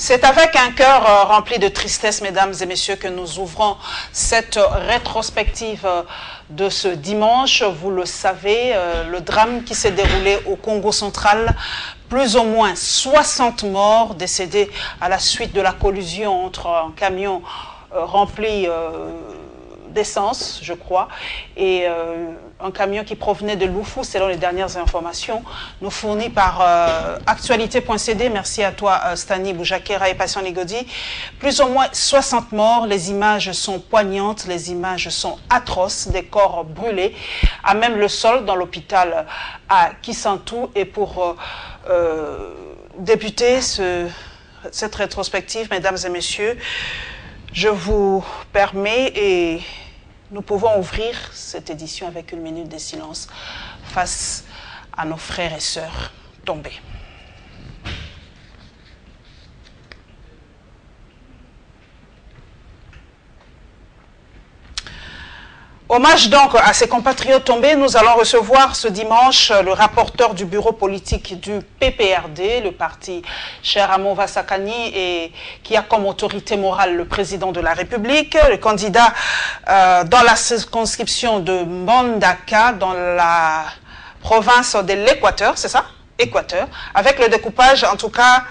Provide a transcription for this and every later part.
C'est avec un cœur rempli de tristesse, mesdames et messieurs, que nous ouvrons cette rétrospective de ce dimanche. Vous le savez, le drame qui s'est déroulé au Congo central, plus ou moins 60 morts décédés à la suite de la collision entre un camion rempli d'essence, je crois, et un camion qui provenait de Loufou, selon les dernières informations, nous fournies par actualité.cd. Merci à toi, Stani Boujakera et Patient Ligodi. Plus ou moins 60 morts, les images sont poignantes, les images sont atroces, des corps brûlés, à même le sol dans l'hôpital à Kisantou. Et pour débuter cette rétrospective, mesdames et messieurs, je vous permets et nous pouvons ouvrir cette édition avec une minute de silence face à nos frères et sœurs tombés. Hommage donc à ces compatriotes tombés. Nous allons recevoir ce dimanche le rapporteur du bureau politique du PPRD, le parti cher Amo Vasakani, et qui a comme autorité morale le président de la République, le candidat dans la circonscription de Mbandaka, dans la province de l'Équateur, c'est ça? Équateur. Avec le découpage, en tout cas,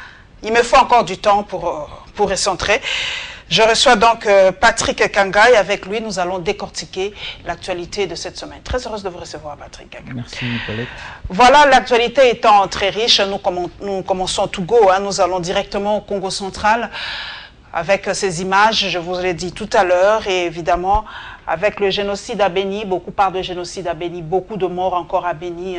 il me faut encore du temps pour recentrer. Je reçois donc Patrick Kangaï. Avec lui, nous allons décortiquer l'actualité de cette semaine. Très heureuse de vous recevoir, Patrick Kangaï. Merci, Nicolette. Voilà, l'actualité étant très riche, nous commençons Togo. Nous allons directement au Congo central avec ces images, je vous l'ai dit tout à l'heure, et évidemment avec le génocide à Béni. Beaucoup parlent de génocide à Béni, beaucoup de morts encore à Béni.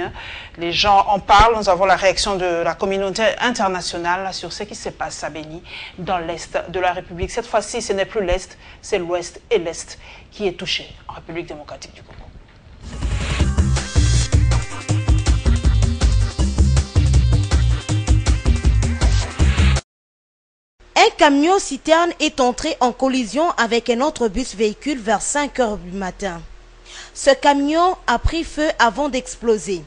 Les gens en parlent. Nous avons la réaction de la communauté internationale sur ce qui se passe à Béni, dans l'Est de la République. Cette fois-ci, ce n'est plus l'Est, c'est l'Ouest et l'Est qui est touché en République démocratique du Congo. Un camion-citerne est entré en collision avec un autre bus-véhicule vers 5 h du matin. Ce camion a pris feu avant d'exploser.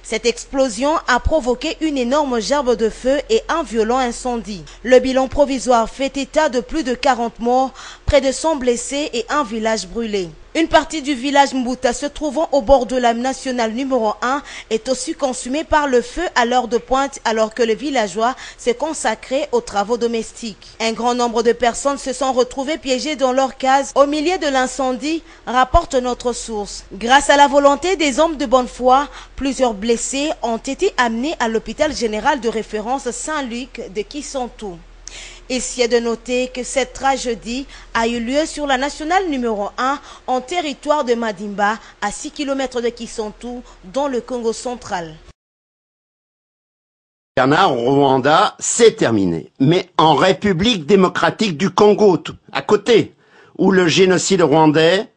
Cette explosion a provoqué une énorme gerbe de feu et un violent incendie. Le bilan provisoire fait état de plus de 40 morts, près de 100 blessés et un village brûlé. Une partie du village Mbouta se trouvant au bord de la nationale numéro 1 est aussi consumée par le feu à l'heure de pointe alors que les villageois s'est consacré aux travaux domestiques. Un grand nombre de personnes se sont retrouvées piégées dans leur case au milieu de l'incendie, rapporte notre source. Grâce à la volonté des hommes de bonne foi, plusieurs blessés ont été amenés à l'hôpital général de référence Saint-Luc de Kisantou. Ici est de noter que cette tragédie a eu lieu sur la nationale numéro 1 en territoire de Madimba, à 6 km de Kisantou, dans le Congo central. Bernard, au Rwanda, c'est terminé. Mais en République démocratique du Congo, à côté, où le génocide rwandais,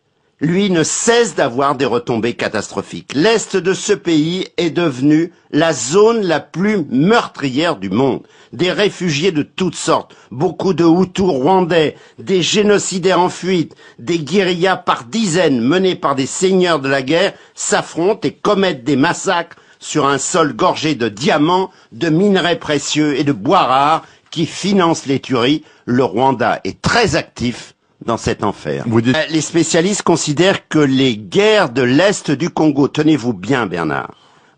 lui, ne cesse d'avoir des retombées catastrophiques. L'Est de ce pays est devenu la zone la plus meurtrière du monde. Des réfugiés de toutes sortes, beaucoup de Hutus rwandais, des génocidaires en fuite, des guérillas par dizaines menés par des seigneurs de la guerre s'affrontent et commettent des massacres sur un sol gorgé de diamants, de minerais précieux et de bois rares qui financent les tueries. Le Rwanda est très actif dans cet enfer. Les spécialistes considèrent que les guerres de l'Est du Congo, tenez-vous bien Bernard,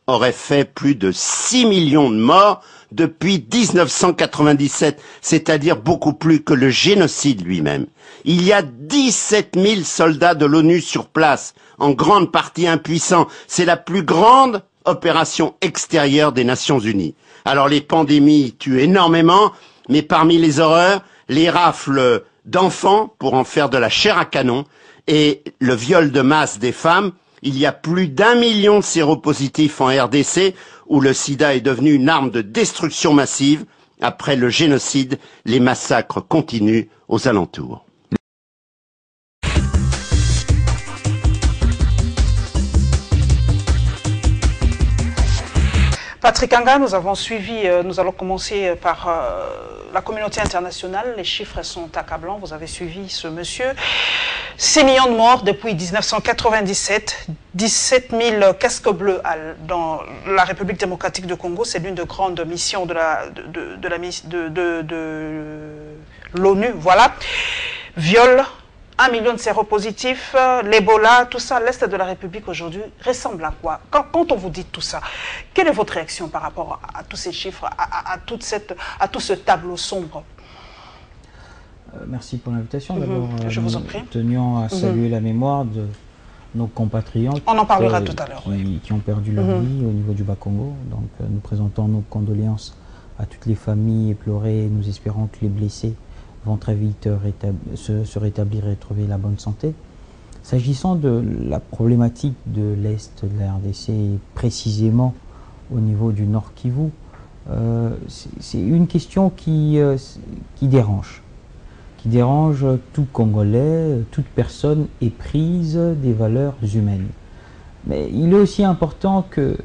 auraient fait plus de 6 millions de morts depuis 1997, c'est-à-dire beaucoup plus que le génocide lui-même. Il y a 17 000 soldats de l'ONU sur place, en grande partie impuissants. C'est la plus grande opération extérieure des Nations Unies. Alors les pandémies tuent énormément, mais parmi les horreurs, les rafles d'enfants pour en faire de la chair à canon et le viol de masse des femmes. Il y a plus d'1 million de séropositifs en RDC où le sida est devenu une arme de destruction massive. Après le génocide, les massacres continuent aux alentours. Patrick Anga, nous avons suivi, nous allons commencer par la communauté internationale. Les chiffres sont accablants, vous avez suivi ce monsieur. 6 millions de morts depuis 1997, 17 000 casques bleus dans la République démocratique du Congo. C'est l'une des grandes missions de l'ONU. Voilà. Viol. 1 million de séropositifs, l'Ebola, tout ça, l'Est de la République aujourd'hui ressemble à quoi? Quand on vous dit tout ça, quelle est votre réaction par rapport à tous ces chiffres, à tout ce tableau sombre? Merci pour l'invitation. D'abord, je vous en prie. Nous tenions à saluer la mémoire de nos compatriotes. On en parlera tout à l'heure. Qui ont perdu leur vie au niveau du Bas-Congo. Donc nous présentons nos condoléances à toutes les familles éplorées. Nous espérons que les blessés vont très vite se rétablir et trouver la bonne santé. S'agissant de la problématique de l'Est de la RDC, et précisément au niveau du Nord Kivu, c'est une question qui dérange. Qui dérange tout Congolais, toute personne éprise des valeurs humaines. Mais il est aussi important que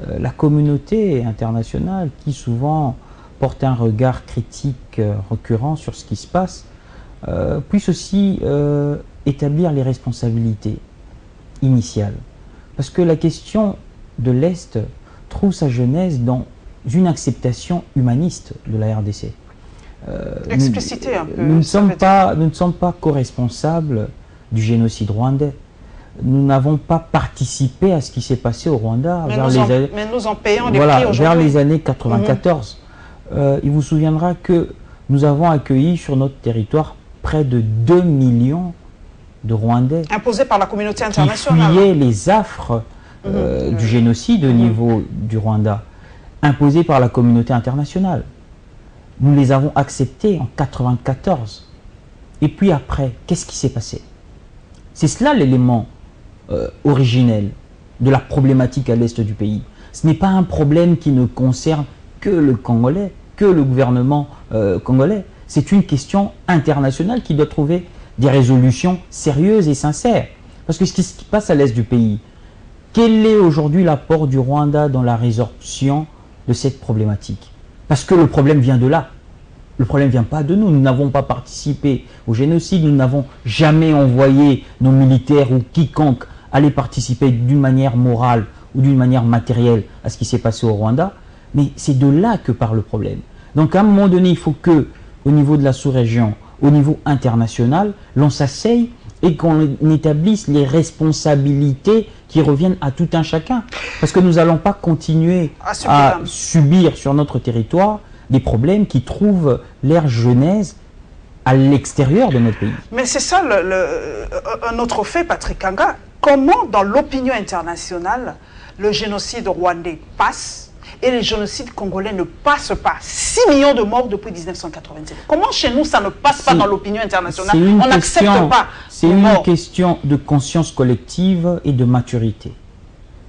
la communauté internationale, qui souvent porte un regard critique récurrent sur ce qui se passe, puisse aussi établir les responsabilités initiales. Parce que la question de l'Est trouve sa genèse dans une acceptation humaniste de la RDC. Expliciter un peu. Nous ne sommes pas co-responsables du génocide rwandais. Nous n'avons pas participé à ce qui s'est passé au Rwanda mais nous en payons les prix aujourd'hui. Vers les années 94. Il vous souviendra que nous avons accueilli sur notre territoire près de 2 millions de Rwandais. Imposés par la communauté internationale. Qui fuyaient les affres du génocide au niveau du Rwanda. Imposés par la communauté internationale. Nous les avons acceptés en 94. Et puis après, qu'est-ce qui s'est passé? C'est cela l'élément originel de la problématique à l'est du pays. Ce n'est pas un problème qui ne concerne que le Congolais, que le gouvernement congolais. C'est une question internationale qui doit trouver des résolutions sérieuses et sincères. Parce que ce qui se passe à l'est du pays, quel est aujourd'hui l'apport du Rwanda dans la résorption de cette problématique? Parce que le problème vient de là. Le problème ne vient pas de nous. Nous n'avons pas participé au génocide. Nous n'avons jamais envoyé nos militaires ou quiconque aller participer d'une manière morale ou d'une manière matérielle à ce qui s'est passé au Rwanda. Mais c'est de là que part le problème. Donc à un moment donné, il faut que, au niveau de la sous-région, au niveau international, l'on s'asseye et qu'on établisse les responsabilités qui reviennent à tout un chacun. Parce que nous n'allons pas continuer à subir sur notre territoire des problèmes qui trouvent leur genèse à l'extérieur de notre pays. Mais c'est ça un autre fait, Patrick Anga. Comment, dans l'opinion internationale, le génocide rwandais passe et le génocide congolais ne passe pas? 6 millions de morts depuis 1997. Comment chez nous ça ne passe pas dans l'opinion internationale? On n'accepte pas. C'est une question de conscience collective et de maturité.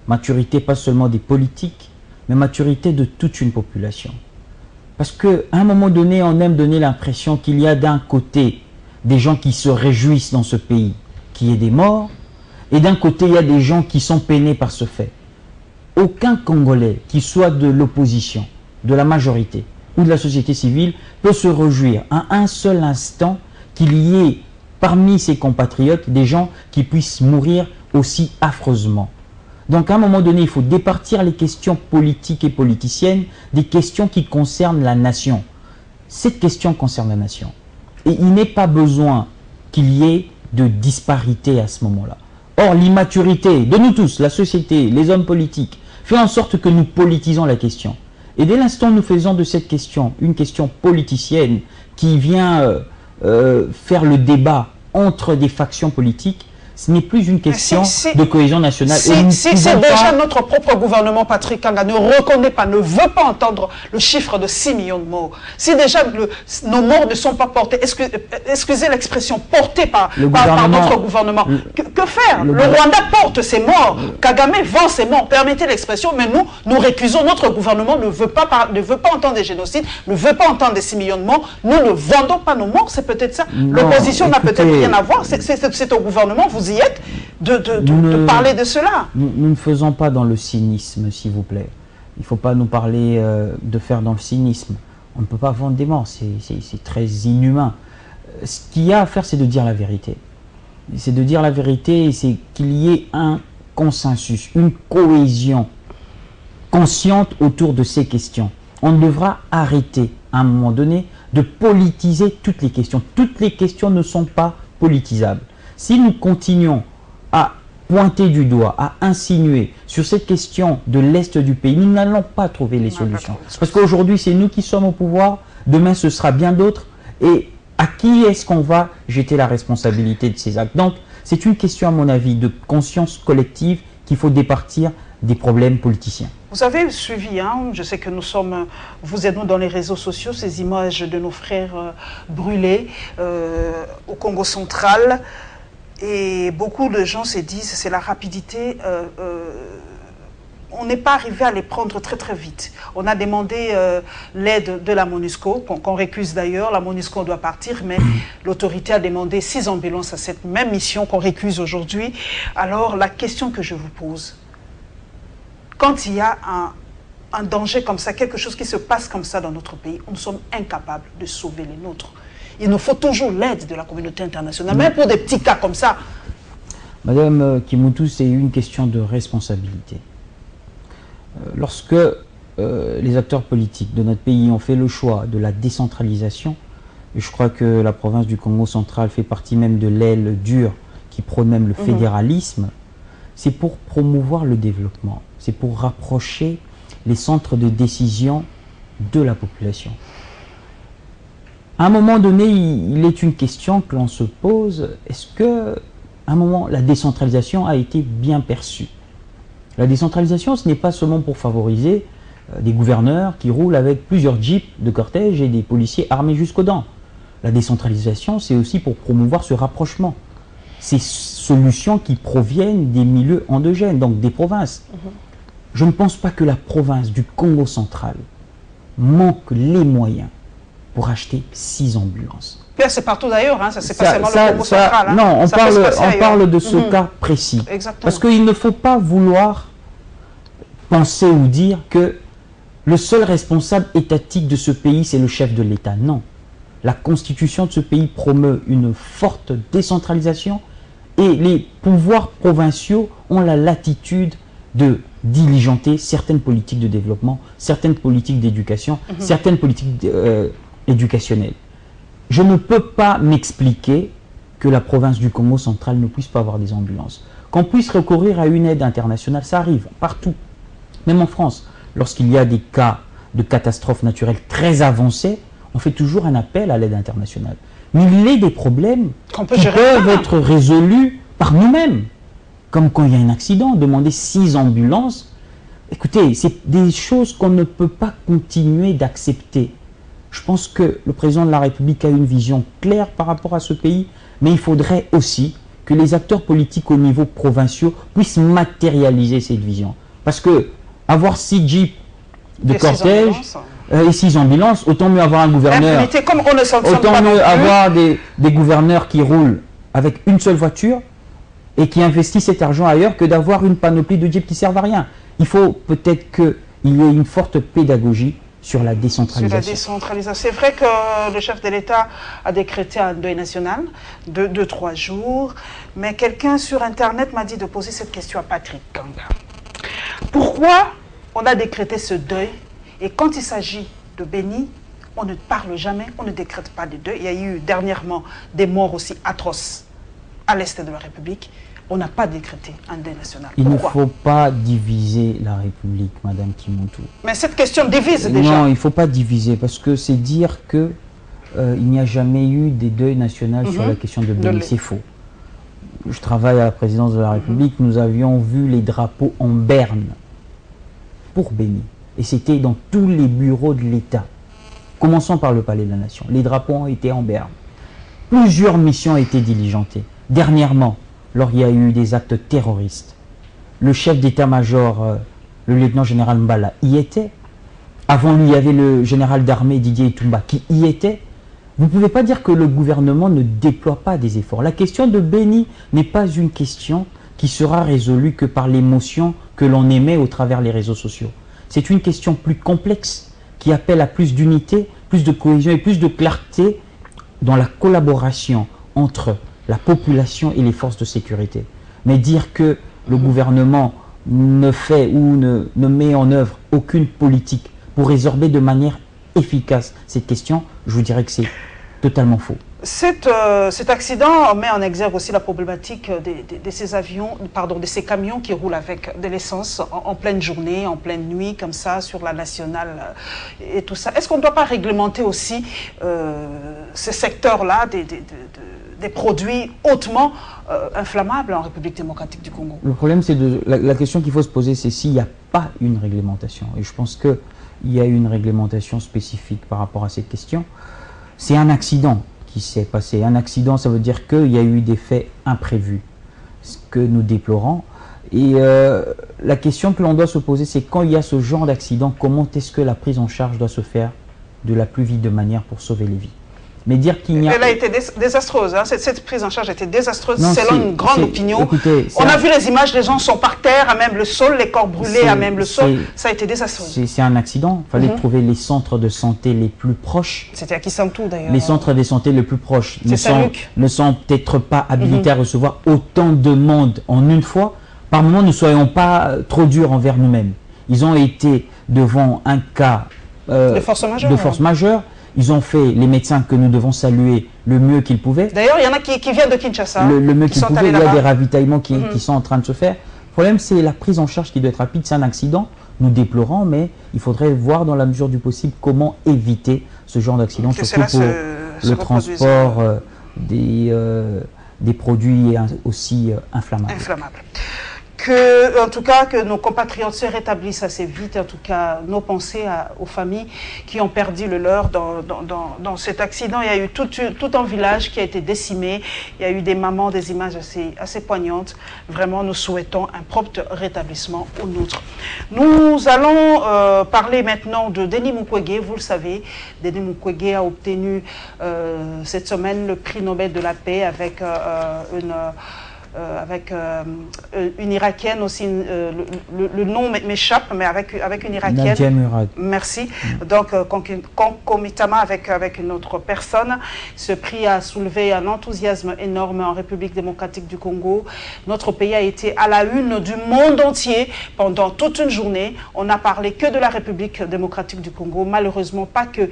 Maturité pas seulement des politiques, mais maturité de toute une population. Parce qu'à un moment donné, on aime donner l'impression qu'il y a d'un côté des gens qui se réjouissent dans ce pays, qu'il y ait des morts, et d'un côté, il y a des gens qui sont peinés par ce fait. Aucun Congolais, qui soit de l'opposition, de la majorité ou de la société civile, peut se réjouir à un seul instant qu'il y ait parmi ses compatriotes des gens qui puissent mourir aussi affreusement. Donc à un moment donné, il faut départir les questions politiques et politiciennes des questions qui concernent la nation. Cette question concerne la nation. Et il n'est pas besoin qu'il y ait de disparité à ce moment-là. Or, l'immaturité de nous tous, la société, les hommes politiques, fait en sorte que nous politisons la question. Et dès l'instant où nous faisons de cette question une question politicienne qui vient faire le débat entre des factions politiques, ce n'est plus une question de cohésion nationale. Si c'est déjà notre propre gouvernement, Patrick Anga, ne reconnaît pas, ne veut pas entendre le chiffre de 6 millions de morts, si déjà nos morts ne sont pas portés, excusez l'expression, portés par notre gouvernement, que faire? Le Rwanda porte ses morts, Kagame vend ses morts, permettez l'expression, mais nous récusons, notre gouvernement ne veut pas entendre des génocides, ne veut pas entendre des 6 millions de morts, nous ne vendons pas nos morts, c'est peut-être ça. L'opposition n'a peut-être rien à voir, c'est au gouvernement, vous y êtes, de parler de cela. Nous ne faisons pas dans le cynisme, s'il vous plaît. il ne faut pas nous parler de faire dans le cynisme. On ne peut pas vendre des morts, c'est très inhumain. Ce qu'il y a à faire, c'est de dire la vérité. C'est de dire la vérité, c'est qu'il y ait un consensus, une cohésion consciente autour de ces questions. On devra arrêter, à un moment donné, de politiser toutes les questions. Toutes les questions ne sont pas politisables. Si nous continuons à pointer du doigt, à insinuer sur cette question de l'Est du pays, nous n'allons pas trouver les solutions. Parce qu'aujourd'hui, c'est nous qui sommes au pouvoir, demain, ce sera bien d'autres. Et à qui est-ce qu'on va jeter la responsabilité de ces actes? Donc, c'est une question, à mon avis, de conscience collective qu'il faut départir des problèmes politiciens. Vous avez suivi, hein, je sais que vous êtes nous dans les réseaux sociaux, ces images de nos frères brûlés au Congo central. Et beaucoup de gens se disent, c'est la rapidité. On n'est pas arrivé à les prendre très très vite. On a demandé l'aide de la MONUSCO, qu'on récuse d'ailleurs. La MONUSCO doit partir, mais l'autorité a demandé 6 ambulances à cette même mission qu'on récuse aujourd'hui. Alors la question que je vous pose, quand il y a un danger comme ça, quelque chose qui se passe comme ça dans notre pays, nous sommes incapables de sauver les nôtres. Il nous faut toujours l'aide de la communauté internationale, même pour des petits cas comme ça. Madame Kimoutou, c'est une question de responsabilité. Lorsque les acteurs politiques de notre pays ont fait le choix de la décentralisation, et je crois que la province du Congo central fait partie même de l'aile dure qui prône même le fédéralisme, c'est pour promouvoir le développement, c'est pour rapprocher les centres de décision de la population. À un moment donné, il est une question que l'on se pose, est-ce que, à un moment, la décentralisation a été bien perçue? La décentralisation, ce n'est pas seulement pour favoriser des gouverneurs qui roulent avec plusieurs jeeps de cortège et des policiers armés jusqu'aux dents. La décentralisation, c'est aussi pour promouvoir ce rapprochement. Ces solutions qui proviennent des milieux endogènes, donc des provinces. Je ne pense pas que la province du Congo central manque les moyens pour acheter 6 ambulances. C'est partout d'ailleurs, hein, ça c'est pas seulement le Congo central. Hein. Non, on parle de ce cas précis. Exactement. Parce qu'il ne faut pas vouloir penser ou dire que le seul responsable étatique de ce pays, c'est le chef de l'État. Non. La constitution de ce pays promeut une forte décentralisation et les pouvoirs provinciaux ont la latitude de diligenter certaines politiques de développement, certaines politiques d'éducation, certaines politiques éducationnelles. Je ne peux pas m'expliquer que la province du Congo central ne puisse pas avoir des ambulances. Qu'on puisse recourir à une aide internationale, ça arrive partout. Même en France, lorsqu'il y a des cas de catastrophes naturelles très avancées, on fait toujours un appel à l'aide internationale. Mais il y a des problèmes qui peuvent être résolus par nous-mêmes. Comme quand il y a un accident, demander 6 ambulances. Écoutez, c'est des choses qu'on ne peut pas continuer d'accepter. Je pense que le président de la République a une vision claire par rapport à ce pays, mais il faudrait aussi que les acteurs politiques au niveau provinciaux puissent matérialiser cette vision. Parce que avoir 6 jeeps de cortège et 6 ambulances, autant mieux avoir un gouverneur, autant mieux avoir des gouverneurs qui roulent avec une seule voiture et qui investissent cet argent ailleurs que d'avoir une panoplie de jeeps qui ne servent à rien. Il faut peut-être qu'il y ait une forte pédagogie sur la décentralisation. C'est vrai que le chef de l'État a décrété un deuil national de 3 jours, mais quelqu'un sur Internet m'a dit de poser cette question à Patrick Kanga. Pourquoi on a décrété ce deuil et quand il s'agit de Béni, on ne parle jamais, on ne décrète pas de deuil. Il y a eu dernièrement des morts aussi atroces à l'est de la République. On n'a pas décrété un deuil national. Il ne faut pas diviser la République, Madame Kimoutou. Mais cette question divise déjà. Non, il ne faut pas diviser, parce que c'est dire qu'il n'y a jamais eu des deuils nationaux sur la question de Béni. C'est faux. Je travaille à la présidence de la République, nous avions vu les drapeaux en berne pour Béni. Et c'était dans tous les bureaux de l'État. Commençons par le Palais de la Nation. Les drapeaux ont été en berne. Plusieurs missions ont été diligentées. Dernièrement, lorsqu'il y a eu des actes terroristes, le chef d'état-major, le lieutenant-général Mbala, y était. Avant lui, il y avait le général d'armée Didier Itumba qui y était. Vous ne pouvez pas dire que le gouvernement ne déploie pas des efforts. La question de Béni n'est pas une question qui sera résolue que par l'émotion que l'on émet au travers des réseaux sociaux. C'est une question plus complexe qui appelle à plus d'unité, plus de cohésion et plus de clarté dans la collaboration entre la population et les forces de sécurité. Mais dire que le gouvernement ne fait ou ne met en œuvre aucune politique pour résorber de manière efficace cette question, je vous dirais que c'est totalement faux. Cet accident met en exergue aussi la problématique de ces avions, pardon, de ces camions qui roulent avec de l'essence en pleine journée, en pleine nuit, comme ça, sur la nationale et tout ça. Est-ce qu'on ne doit pas réglementer aussi ces secteurs-là des produits hautement inflammables en République démocratique du Congo? Le problème, c'est la question qu'il faut se poser, c'est s'il n'y a pas une réglementation. Et je pense qu'il y a une réglementation spécifique par rapport à cette question. C'est un accident qui s'est passé. Un accident, ça veut dire qu'il y a eu des faits imprévus, ce que nous déplorons. Et la question que l'on doit se poser, c'est quand il y a ce genre d'accident, comment est-ce que la prise en charge doit se faire de la plus vite de manière pour sauver les vies? Mais dire qu'il n'y a... Elle a été désastreuse, hein. Cette prise en charge a été désastreuse, Non, selon une grande opinion. Écoutez, on a vu les images, les gens sont par terre, à même le sol, les corps brûlés à même le sol. Ça a été désastreux. C'est un accident. Il fallait trouver les centres de santé les plus proches. C'était à Kisantou d'ailleurs. Les centres de santé les plus proches ne sont peut-être pas habilités à recevoir autant de monde en une fois. Par moment, ne soyons pas trop durs envers nous-mêmes. Ils ont été devant un cas de force majeure. Ils ont fait, les médecins que nous devons saluer, le mieux qu'ils pouvaient. D'ailleurs, il y en a qui viennent de Kinshasa. Le mieux qu'ils pouvaient. Il y a des ravitaillements qui sont en train de se faire. Le problème, c'est la prise en charge qui doit être rapide. C'est un accident, nous déplorons, mais il faudrait voir dans la mesure du possible comment éviter ce genre d'accident, surtout pour le transport des produits aussi inflammables. En tout cas, que nos compatriotes se rétablissent assez vite. En tout cas, nos pensées aux familles qui ont perdu le leur dans cet accident. Il y a eu tout un village qui a été décimé. Il y a eu des mamans, des images assez poignantes. Vraiment, nous souhaitons un prompt rétablissement au nôtre. Nous allons parler maintenant de Denis Mukwege. Vous le savez, Denis Mukwege a obtenu cette semaine le prix Nobel de la paix avec une Irakienne aussi, le nom m'échappe, mais avec une Irakienne. Nadia Murad. Merci. Donc, concomitamment avec une autre personne, ce prix a soulevé un enthousiasme énorme en République démocratique du Congo. Notre pays a été à la une du monde entier pendant toute une journée. On n'a parlé que de la République démocratique du Congo. Malheureusement, pas que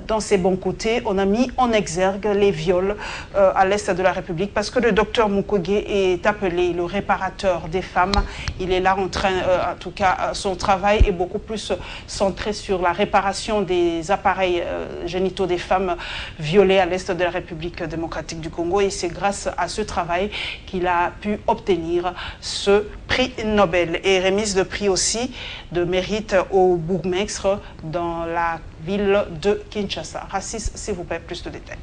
dans ses bons côtés. On a mis en exergue les viols à l'est de la République parce que le docteur Mukwege est appelé le réparateur des femmes. Il est là en train, en tout cas, son travail est beaucoup plus centré sur la réparation des appareils génitaux des femmes violées à l'est de la République démocratique du Congo. Et c'est grâce à ce travail qu'il a pu obtenir ce prix Nobel. Et remise de prix aussi de mérite au bourgmestre dans la ville de Kinshasa. Rassis, s'il vous plaît, plus de détails.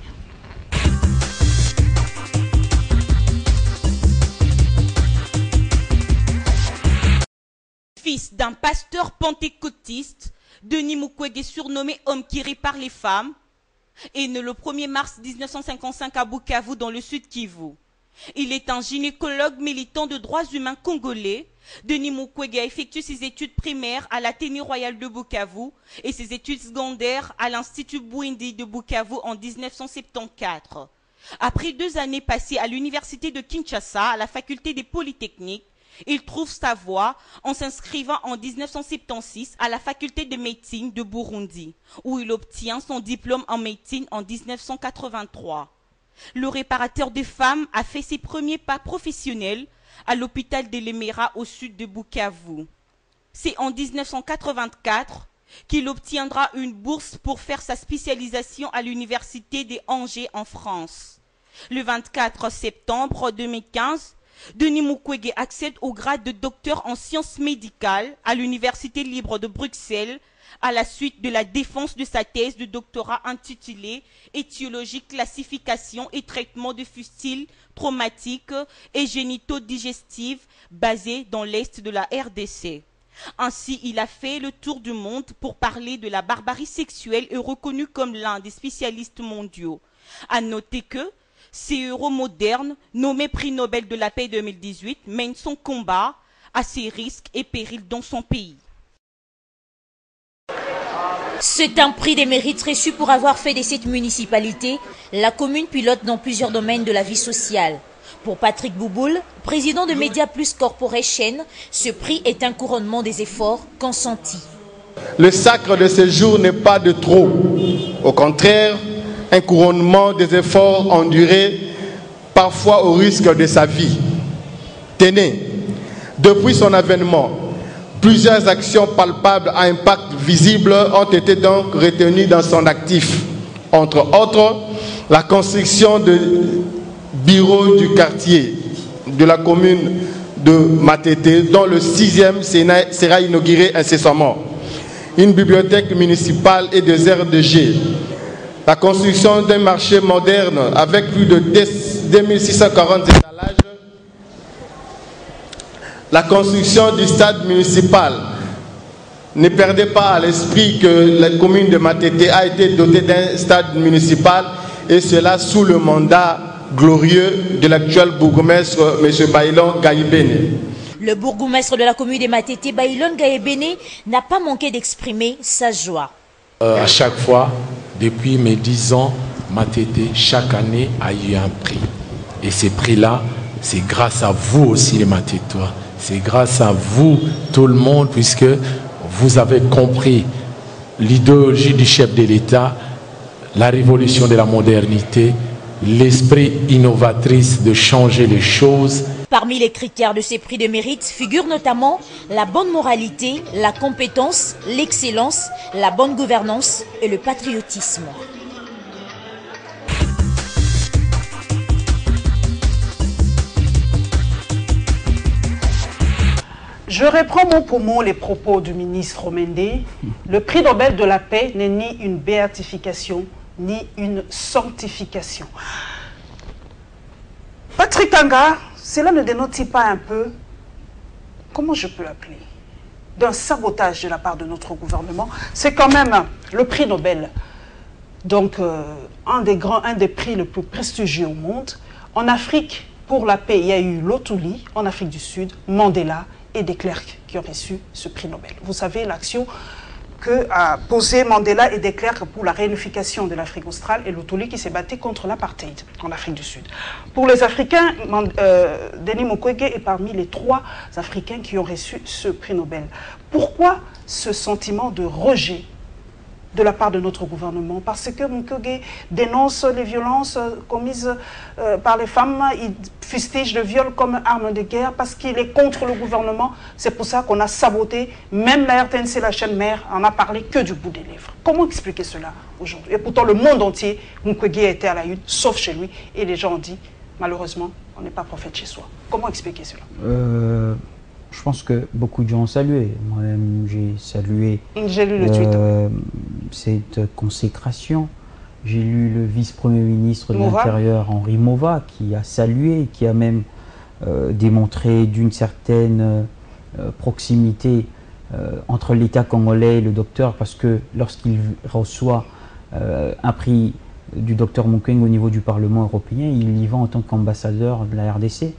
Fils d'un pasteur pentecôtiste, Denis Mukwege, surnommé homme qui répare les femmes, est né le 1er mars 1955 à Bukavu, dans le sud Kivu. Il est un gynécologue militant de droits humains congolais. Denis Mukwege a effectué ses études primaires à l'Athénée royale de Bukavu et ses études secondaires à l'Institut Bwindi de Bukavu en 1974. Après 2 années passées à l'université de Kinshasa, à la faculté des Polytechniques, il trouve sa voie en s'inscrivant en 1976 à la faculté de médecine de Burundi, où il obtient son diplôme en médecine en 1983. Le réparateur des femmes a fait ses premiers pas professionnels à l'hôpital de Lemera au sud de Bukavu. C'est en 1984 qu'il obtiendra une bourse pour faire sa spécialisation à l'université de Angers en France. Le 24 septembre 2015, Denis Mukwege accède au grade de docteur en sciences médicales à l'Université libre de Bruxelles à la suite de la défense de sa thèse de doctorat intitulée « Étiologie, classification et traitement de fustiles traumatiques et génito-digestives » basée dans l'est de la RDC. Ainsi, il a fait le tour du monde pour parler de la barbarie sexuelle et reconnu comme l'un des spécialistes mondiaux. À noter que ces héros modernes, nommés prix Nobel de la paix 2018, mènent son combat à ses risques et périls dans son pays. C'est un prix des mérites reçu pour avoir fait de cette municipalité la commune pilote dans plusieurs domaines de la vie sociale. Pour Patrick Bouboul, président de Media Plus Corporation, ce prix est un couronnement des efforts consentis. Le sacre de ce jour n'est pas de trop. Au contraire, un couronnement des efforts endurés, parfois au risque de sa vie. Tenez, depuis son avènement, plusieurs actions palpables à impact visible ont été donc retenues dans son actif. Entre autres, la construction de bureaux du quartier de la commune de Matete, dont le 6e sera inauguré incessamment. Une bibliothèque municipale et des aires de G. La construction d'un marché moderne avec plus de 2640 étalages. La construction du stade municipal. Ne perdez pas à l'esprit que la commune de Matete a été dotée d'un stade municipal et cela sous le mandat glorieux de l'actuel bourgmestre M. Baïlon Gaïbene. Le bourgmestre de la commune de Matete, Baïlon Gaïbene, n'a pas manqué d'exprimer sa joie. À chaque fois, depuis mes 10 ans, Matete, chaque année, a eu un prix. Et ces prix-là, c'est grâce à vous aussi les Matetois. C'est grâce à vous, tout le monde, puisque vous avez compris l'idéologie du chef de l'État, la révolution de la modernité, l'esprit innovatrice de changer les choses. Parmi les critères de ces prix de mérite figurent notamment la bonne moralité, la compétence, l'excellence, la bonne gouvernance et le patriotisme. Je reprends mot pour mot les propos du ministre Omende. Le prix Nobel de la paix n'est ni une béatification, ni une sanctification. Patrick Tanga, cela ne dénote-t-il pas un peu, comment je peux l'appeler, d'un sabotage de la part de notre gouvernement? C'est quand même le prix Nobel, donc un des prix les plus prestigieux au monde. En Afrique, pour la paix, il y a eu Lotuli, en Afrique du Sud, Mandela et de Klerk qui ont reçu ce prix Nobel. Vous savez l'action que a posé Mandela et de Klerk pour la réunification de l'Afrique australe et Lotuli qui s'est battu contre l'apartheid en Afrique du Sud. Pour les Africains, Denis Mukwege est parmi les 3 Africains qui ont reçu ce prix Nobel. Pourquoi ce sentiment de rejet de la part de notre gouvernement? Parce que Mukwege dénonce les violences commises par les femmes, il fustige le viol comme arme de guerre parce qu'il est contre le gouvernement. C'est pour ça qu'on a saboté, même la RTNC, la chaîne mère, en a parlé que du bout des lèvres. Comment expliquer cela aujourd'hui? Et pourtant le monde entier, Mukwege a été à la une, sauf chez lui, et les gens ont dit, malheureusement, on n'est pas prophète chez soi. Comment expliquer cela? Je pense que beaucoup de gens ont salué. Moi-même, j'ai salué le tweet, cette consécration. J'ai lu le vice-premier ministre de l'Intérieur, Henri Mova, qui a salué, qui a même démontré d'une certaine proximité entre l'État congolais et le docteur, parce que lorsqu'il reçoit un prix du docteur Mukwege au niveau du Parlement européen, il y va en tant qu'ambassadeur de la RDC.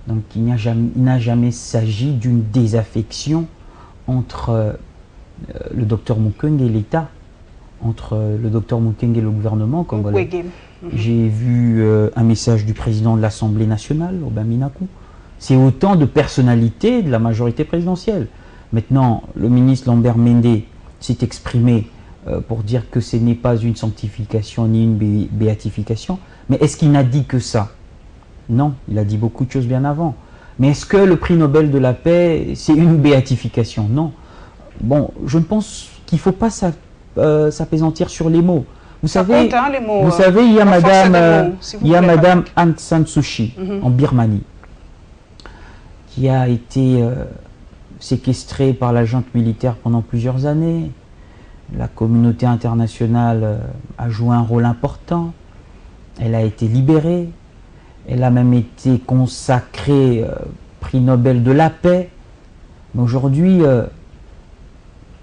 Donc il n'a jamais s'agi d'une désaffection entre le docteur Mukwege et l'État, entre le docteur Mukwege et le gouvernement congolais. J'ai vu un message du président de l'Assemblée nationale, Aubin Minakou. C'est autant de personnalités de la majorité présidentielle. Maintenant, le ministre Lambert Mende s'est exprimé pour dire que ce n'est pas une sanctification ni une béatification. Mais est-ce qu'il n'a dit que ça? Non, il a dit beaucoup de choses bien avant. Mais est-ce que le prix Nobel de la paix, c'est une béatification? Non. Bon, je ne pense qu'il ne faut pas s'apaisantir sur les mots. Vous savez, les mots, vous savez, il y a Madame Aung San Suu Kyi en Birmanie, qui a été séquestrée par la junte militaire pendant plusieurs années. La communauté internationale a joué un rôle important. Elle a été libérée. Elle a même été consacrée prix Nobel de la paix. Mais aujourd'hui,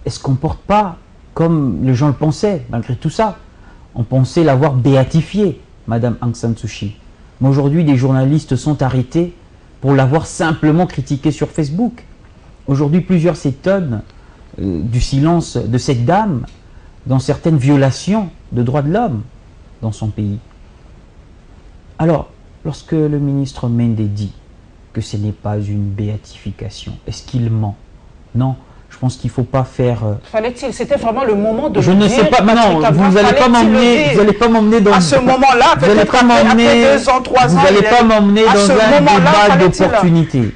est-ce qu'on ne porte pas, comme les gens le pensaient, malgré tout ça, on pensait l'avoir béatifiée, Madame Aung San Suu Kyi. Mais aujourd'hui, des journalistes sont arrêtés pour l'avoir simplement critiquée sur Facebook. Aujourd'hui, plusieurs s'étonnent du silence de cette dame dans certaines violations de droits de l'homme dans son pays. Alors, lorsque le ministre Mende dit que ce n'est pas une béatification, est-ce qu'il ment? Non, je pense qu'il ne faut pas faire... Fallait-il? C'était vraiment le moment de Je le ne dire, sais pas, non, vous n'allez pas m'emmener dans... À ce moment-là, peut-être après 2 ans, 3 ans... Vous n'allez pas m'emmener dans un débat d'opportunité.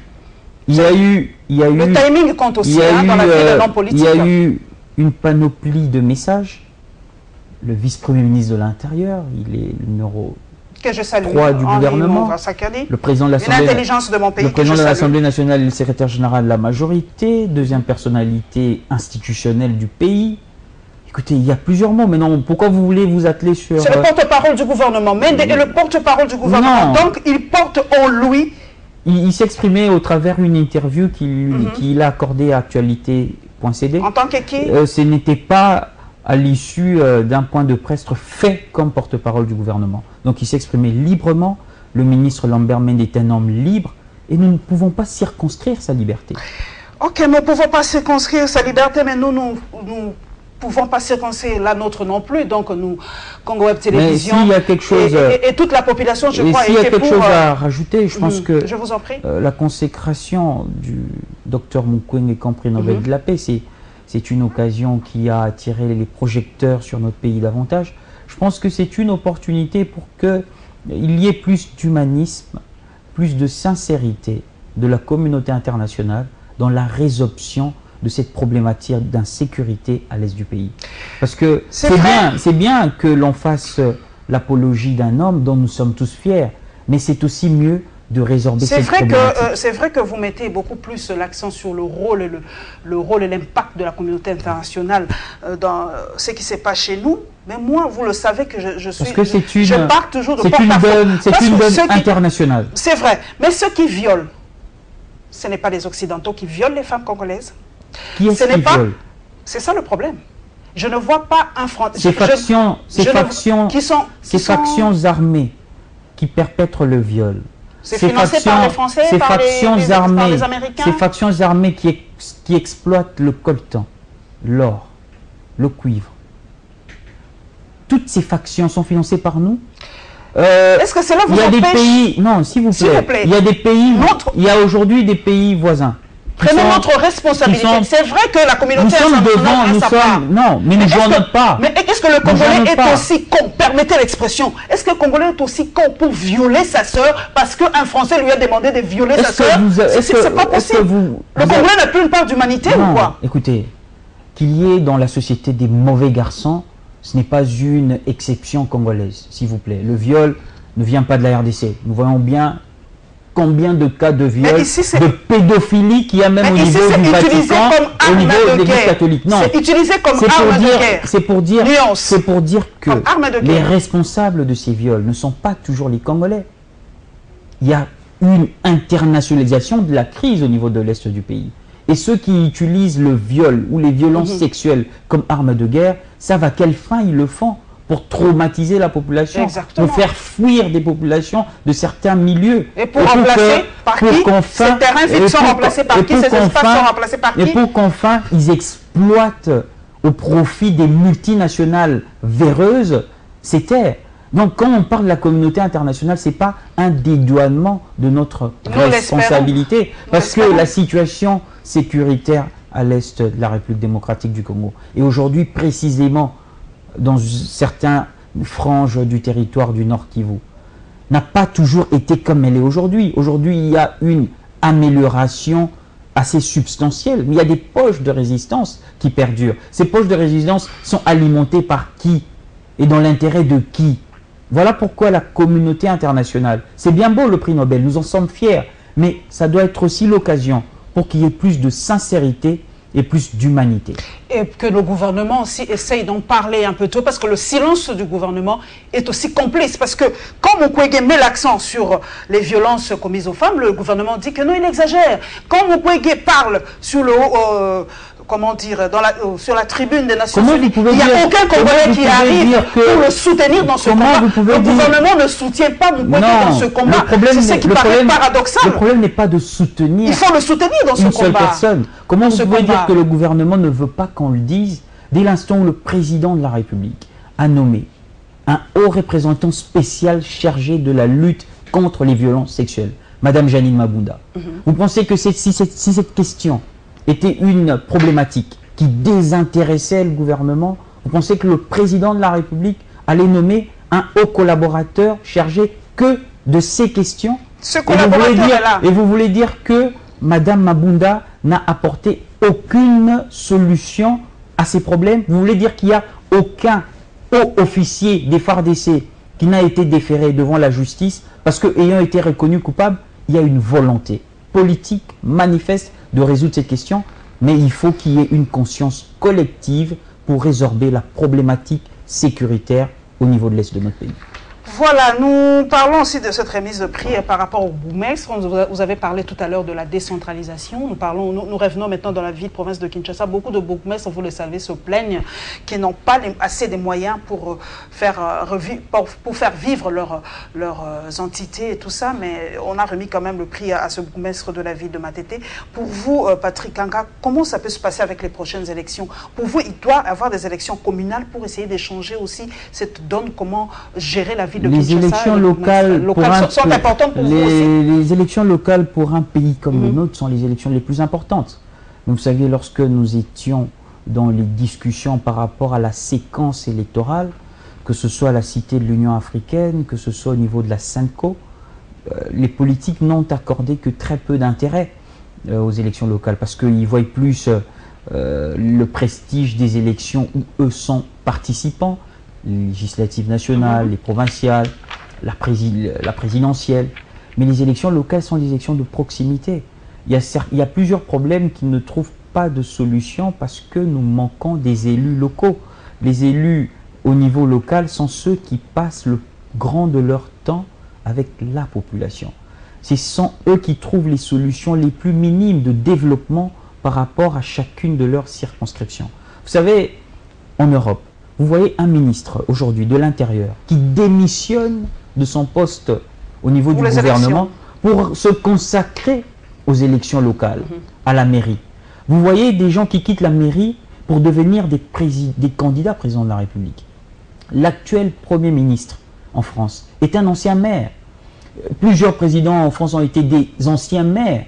Il y a eu... Le timing compte aussi dans la vie d'un homme politique. Il y a eu une panoplie de messages. Le vice-premier ministre de l'Intérieur, il est le numéro 3 du gouvernement. Le président de l'Assemblée nationale et le secrétaire général de la majorité. Deuxième personnalité institutionnelle du pays. Écoutez, il y a plusieurs mots. Mais non, pourquoi vous voulez vous atteler sur... C'est le porte-parole du gouvernement. Mende est le porte-parole du gouvernement. Non. Donc, il porte en lui... Il s'exprimait au travers d'une interview qu'il a accordée à Actualité.cd. En tant que qui? Ce n'était pas à l'issue d'un point de presse fait comme porte-parole du gouvernement. Donc il s'exprimait librement. Le ministre Lambert Mende est un homme libre et nous ne pouvons pas circonscrire sa liberté. Ok, nous ne pouvons pas circonscrire sa liberté, mais nous ne pouvons pas circonscrire la nôtre non plus. Donc nous, Congo Web Télévision, mais s'il y a quelque chose, et toute la population, je crois, s'il y a quelque chose à rajouter, je pense que je vous en prie. La consécration du docteur Mukwege comme prix Nobel de la paix, c'est une occasion qui a attiré les projecteurs sur notre pays davantage. Je pense que c'est une opportunité pour qu'il y ait plus d'humanisme, plus de sincérité de la communauté internationale dans la résorption de cette problématique d'insécurité à l'est du pays. Parce que c'est bien que l'on fasse l'apologie d'un homme dont nous sommes tous fiers, mais c'est aussi mieux de résorber cette problématique. C'est vrai que vous mettez beaucoup plus l'accent sur le rôle et l'impact de la communauté internationale dans ce qui se passe chez nous. Mais moi, vous le savez que je suis... Parce que je parle toujours de c'est une donne internationale. C'est vrai. Mais ceux qui violent, ce n'est pas les Occidentaux qui violent les femmes congolaises. Qui est-ce qui viole? C'est ça le problème. Je ne vois pas un Français... Ces factions armées qui perpètrent le viol. C'est financé par les Français, par les Américains. Ces factions armées qui exploitent le coltan, l'or, le cuivre. Toutes ces factions sont financées par nous. Est-ce que cela vous empêche? Il y a des pays... Non, s'il vous plaît. Il y a des pays... Il y a aujourd'hui des pays voisins. Prenons notre responsabilité. C'est vrai que la communauté internationale a sa part. Non, mais nous jouons notre part. Mais est-ce que le Congolais est aussi con? Permettez l'expression. Est-ce que le Congolais est aussi con pour violer sa sœur parce qu'un Français lui a demandé de violer sa sœur? C'est pas possible. Le Congolais n'a plus une part d'humanité ou quoi? Écoutez, qu'il y ait dans la société des mauvais garçons, ce n'est pas une exception congolaise, s'il vous plaît. Le viol ne vient pas de la RDC. Nous voyons bien combien de cas de viol, de pédophilie qu'il y a même au niveau du Vatican, au niveau de l'Église catholique. Non, c'est utilisé comme arme de guerre. C'est pour dire que les responsables de ces viols ne sont pas toujours les Congolais. Il y a une internationalisation de la crise au niveau de l'Est du pays. Et ceux qui utilisent le viol ou les violences sexuelles comme arme de guerre savent à quelle fin ils le font. Pour traumatiser la population, pour faire fuir des populations de certains milieux. Et pour remplacer par qui? Ces terrains vides sont remplacés par qui? Ces espaces sont remplacés par qui? Et pour qu'enfin, ils exploitent au profit des multinationales véreuses ces terres. Donc quand on parle de la communauté internationale, ce n'est pas un dédouanement de notre responsabilité. Parce que la situation sécuritaire à l'est de la République démocratique du Congo, et aujourd'hui précisément dans certaines franges du territoire du Nord Kivu, n'a pas toujours été comme elle est aujourd'hui. Aujourd'hui, il y a une amélioration assez substantielle, mais il y a des poches de résistance qui perdurent. Ces poches de résistance sont alimentées par qui? Et dans l'intérêt de qui? Voilà pourquoi la communauté internationale, c'est bien beau le prix Nobel, nous en sommes fiers, mais ça doit être aussi l'occasion pour qu'il y ait plus de sincérité et plus d'humanité. Et que le gouvernement aussi essaye d'en parler un peu tôt, parce que le silence du gouvernement est aussi complice. Parce que quand Mukwege met l'accent sur les violences commises aux femmes, le gouvernement dit que non, il exagère. Quand Mukwege parle sur le comment dire, sur la tribune des Nations Unies, il n'y a aucun Congolais qui arrive pour le soutenir dans ce combat. Le gouvernement ne soutient pas Mukwege dans ce combat. C'est ce qui paraît paradoxal. Le problème n'est pas de soutenir. Il faut le soutenir dans ce combat. Une seule personne. Comment vous pouvez dire que le gouvernement ne veut pas qu'on le dise, Dès l'instant où le président de la République a nommé un haut représentant spécial chargé de la lutte contre les violences sexuelles, Madame Janine Mabunda, vous pensez que si cette question était une problématique qui désintéressait le gouvernement, vous pensez que le président de la République allait nommer un haut collaborateur chargé que de ces questions? Ce collaborateur est là. Et vous voulez dire que Madame Mabunda n'a apporté aucune solution à ces problèmes? Vous voulez dire qu'il n'y a aucun haut officier des FARDC qui n'a été déféré devant la justice parce qu'ayant été reconnu coupable, il y a une volonté politique manifeste de résoudre cette question, mais il faut qu'il y ait une conscience collective pour résorber la problématique sécuritaire au niveau de l'Est de notre pays. Voilà, nous parlons aussi de cette remise de prix par rapport au bourgmestre. Vous avez parlé tout à l'heure de la décentralisation. Nous revenons maintenant dans la ville province de Kinshasa. Beaucoup de bourgmestres, vous le savez, se plaignent qu'ils n'ont pas assez de moyens pour faire vivre leurs entités et tout ça. Mais on a remis quand même le prix à ce bourgmestre de la ville de Matete. Pour vous, Patrick Kanga, comment ça peut se passer avec les prochaines élections? Pour vous, il doit y avoir des élections communales pour essayer d'échanger aussi cette donne, comment gérer la ville de Kinshasa. Les élections locales sont importantes pour vous aussi. Les élections locales pour un pays comme le nôtre sont les élections les plus importantes. Vous savez, lorsque nous étions dans les discussions par rapport à la séquence électorale, que ce soit à la Cité de l'Union africaine, que ce soit au niveau de la SENCO, les politiques n'ont accordé que très peu d'intérêt aux élections locales parce qu'ils voient plus le prestige des élections où eux sont participants, les législatives nationales, les provinciales, la présidentielle. Mais les élections locales sont des élections de proximité. Il y a plusieurs problèmes qui ne trouvent pas de solution parce que nous manquons des élus locaux. Les élus au niveau local sont ceux qui passent le grand de leur temps avec la population. Ce sont eux qui trouvent les solutions les plus minimes de développement par rapport à chacune de leurs circonscriptions. Vous savez, en Europe, vous voyez un ministre aujourd'hui de l'Intérieur qui démissionne de son poste au niveau du gouvernement pour se consacrer aux élections locales, à la mairie. Vous voyez des gens qui quittent la mairie pour devenir des candidats présidents de la République. L'actuel Premier ministre en France est un ancien maire. Plusieurs présidents en France ont été des anciens maires.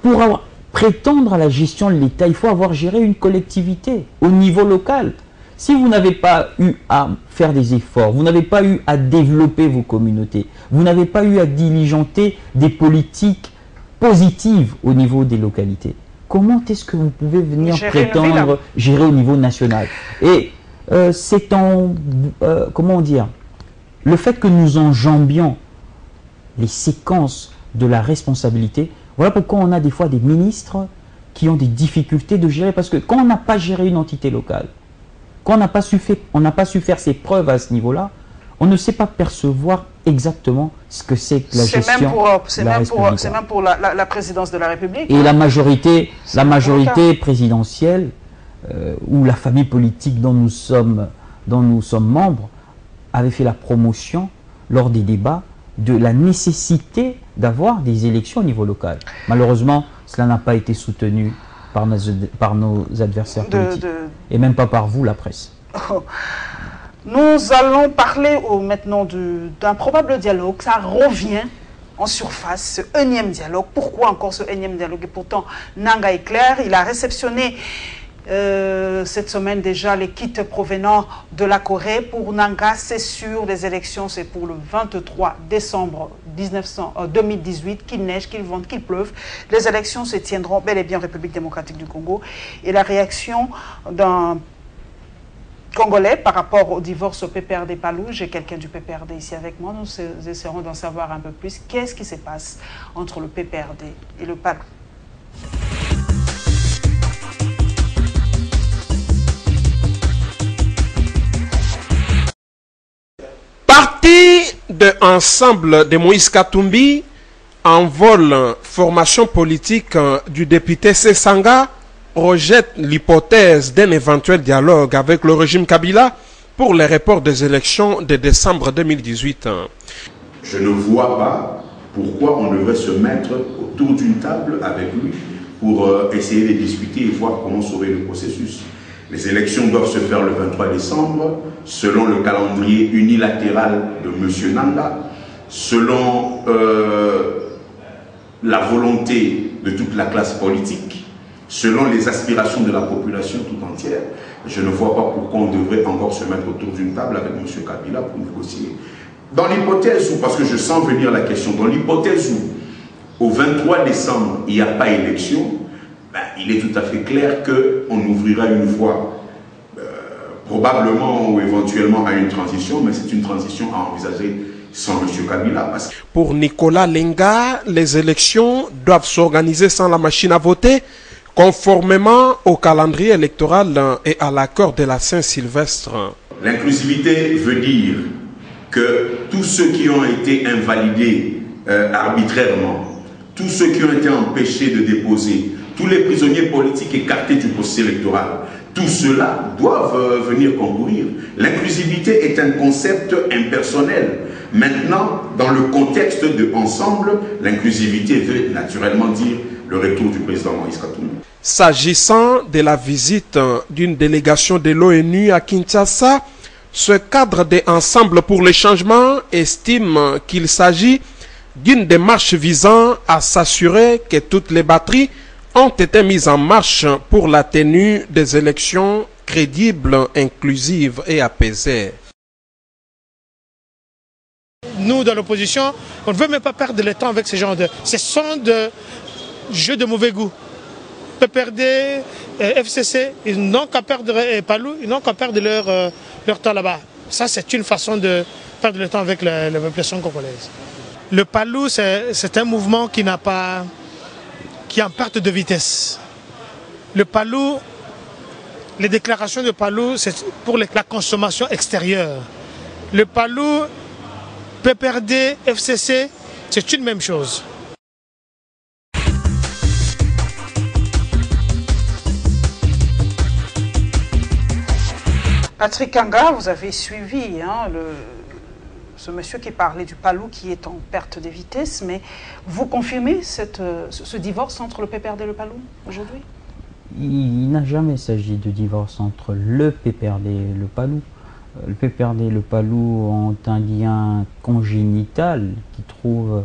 Pour prétendre à la gestion de l'État, il faut avoir géré une collectivité au niveau local. Si vous n'avez pas eu à faire des efforts, vous n'avez pas eu à développer vos communautés, vous n'avez pas eu à diligenter des politiques positives au niveau des localités, comment est-ce que vous pouvez venir prétendre gérer au niveau national? Et c'est comment dire, le fait que nous enjambions les séquences de la responsabilité, voilà pourquoi on a des fois des ministres qui ont des difficultés de gérer, parce que quand on n'a pas géré une entité locale, quand on n'a pas su faire ses preuves à ce niveau-là, on ne sait pas percevoir exactement ce que c'est que la gestion. C'est même pour la présidence de la République. Et la majorité présidentielle ou la famille politique dont nous sommes membres avait fait la promotion lors des débats de la nécessité d'avoir des élections au niveau local. Malheureusement, cela n'a pas été soutenu par nos adversaires politiques. Et même pas par vous, la presse. Nous allons parler maintenant d'un probable dialogue. Ça revient en surface, ce énième dialogue. Pourquoi encore ce énième dialogue? Et pourtant, Nanga est clair. Il a réceptionné cette semaine déjà les kits provenant de la Corée. Pour Nanga, c'est sûr, les élections, c'est pour le 23 décembre 2018, qu'il neige, qu'il vente, qu'il pleuve. Les élections se tiendront bel et bien en République démocratique du Congo. Et la réaction d'un Congolais par rapport au divorce au PPRD Palou, j'ai quelqu'un du PPRD ici avec moi, nous essaierons d'en savoir un peu plus. Qu'est-ce qui se passe entre le PPRD et le Palou? Parti de Ensemble de Moïse Katumbi en vol formation politique du député Sessanga rejette l'hypothèse d'un éventuel dialogue avec le régime Kabila pour les reports des élections de décembre 2018. Je ne vois pas pourquoi on devrait se mettre autour d'une table avec lui pour essayer de discuter et voir comment sauver le processus. Les élections doivent se faire le 23 décembre, selon le calendrier unilatéral de M. Nanga, selon la volonté de toute la classe politique, selon les aspirations de la population tout entière. Je ne vois pas pourquoi on devrait encore se mettre autour d'une table avec M. Kabila pour négocier. Dans l'hypothèse où, parce que je sens venir la question, dans l'hypothèse où, au 23 décembre, il n'y a pas élection, ben, il est tout à fait clair qu'on ouvrira une voie, probablement ou éventuellement à une transition, mais c'est une transition à envisager sans M. Kabila. Pour Nicolas Lenga, les élections doivent s'organiser sans la machine à voter, conformément au calendrier électoral et à l'accord de la Saint-Sylvestre. L'inclusivité veut dire que tous ceux qui ont été invalidés arbitrairement, tous ceux qui ont été empêchés de déposer, tous les prisonniers politiques écartés du processus électoral, tout cela doivent venir concourir. L'inclusivité est un concept impersonnel. Maintenant, dans le contexte de ensemble, l'inclusivité veut naturellement dire le retour du président Moïse Katumbi. S'agissant de la visite d'une délégation de l'ONU à Kinshasa, ce cadre d'ensemble pour le changement estime qu'il s'agit d'une démarche visant à s'assurer que toutes les batteries ont été mises en marche pour la tenue des élections crédibles, inclusives et apaisées. Nous, dans l'opposition, on ne veut même pas perdre le temps avec ce genre de... Ce sont de jeux de mauvais goût. PPRD, FCC, ils n'ont qu'à perdre, Palou, ils n'ont qu'à perdre leur temps là-bas. Ça, c'est une façon de perdre le temps avec la population congolaise. Le Palou, c'est un mouvement qui n'a pas... qui est en perte de vitesse. Le Palou, les déclarations de Palou, c'est pour la consommation extérieure. Le Palou, PPRD, FCC, c'est une même chose. Patrick Kanga, vous avez suivi ce monsieur qui parlait du Palou qui est en perte de vitesse, mais vous confirmez ce divorce entre le PPRD et le Palou aujourd'hui? Il n'a jamais s'agi de divorce entre le PPRD et le Palou. Le PPRD et le Palou ont un lien congénital qui trouve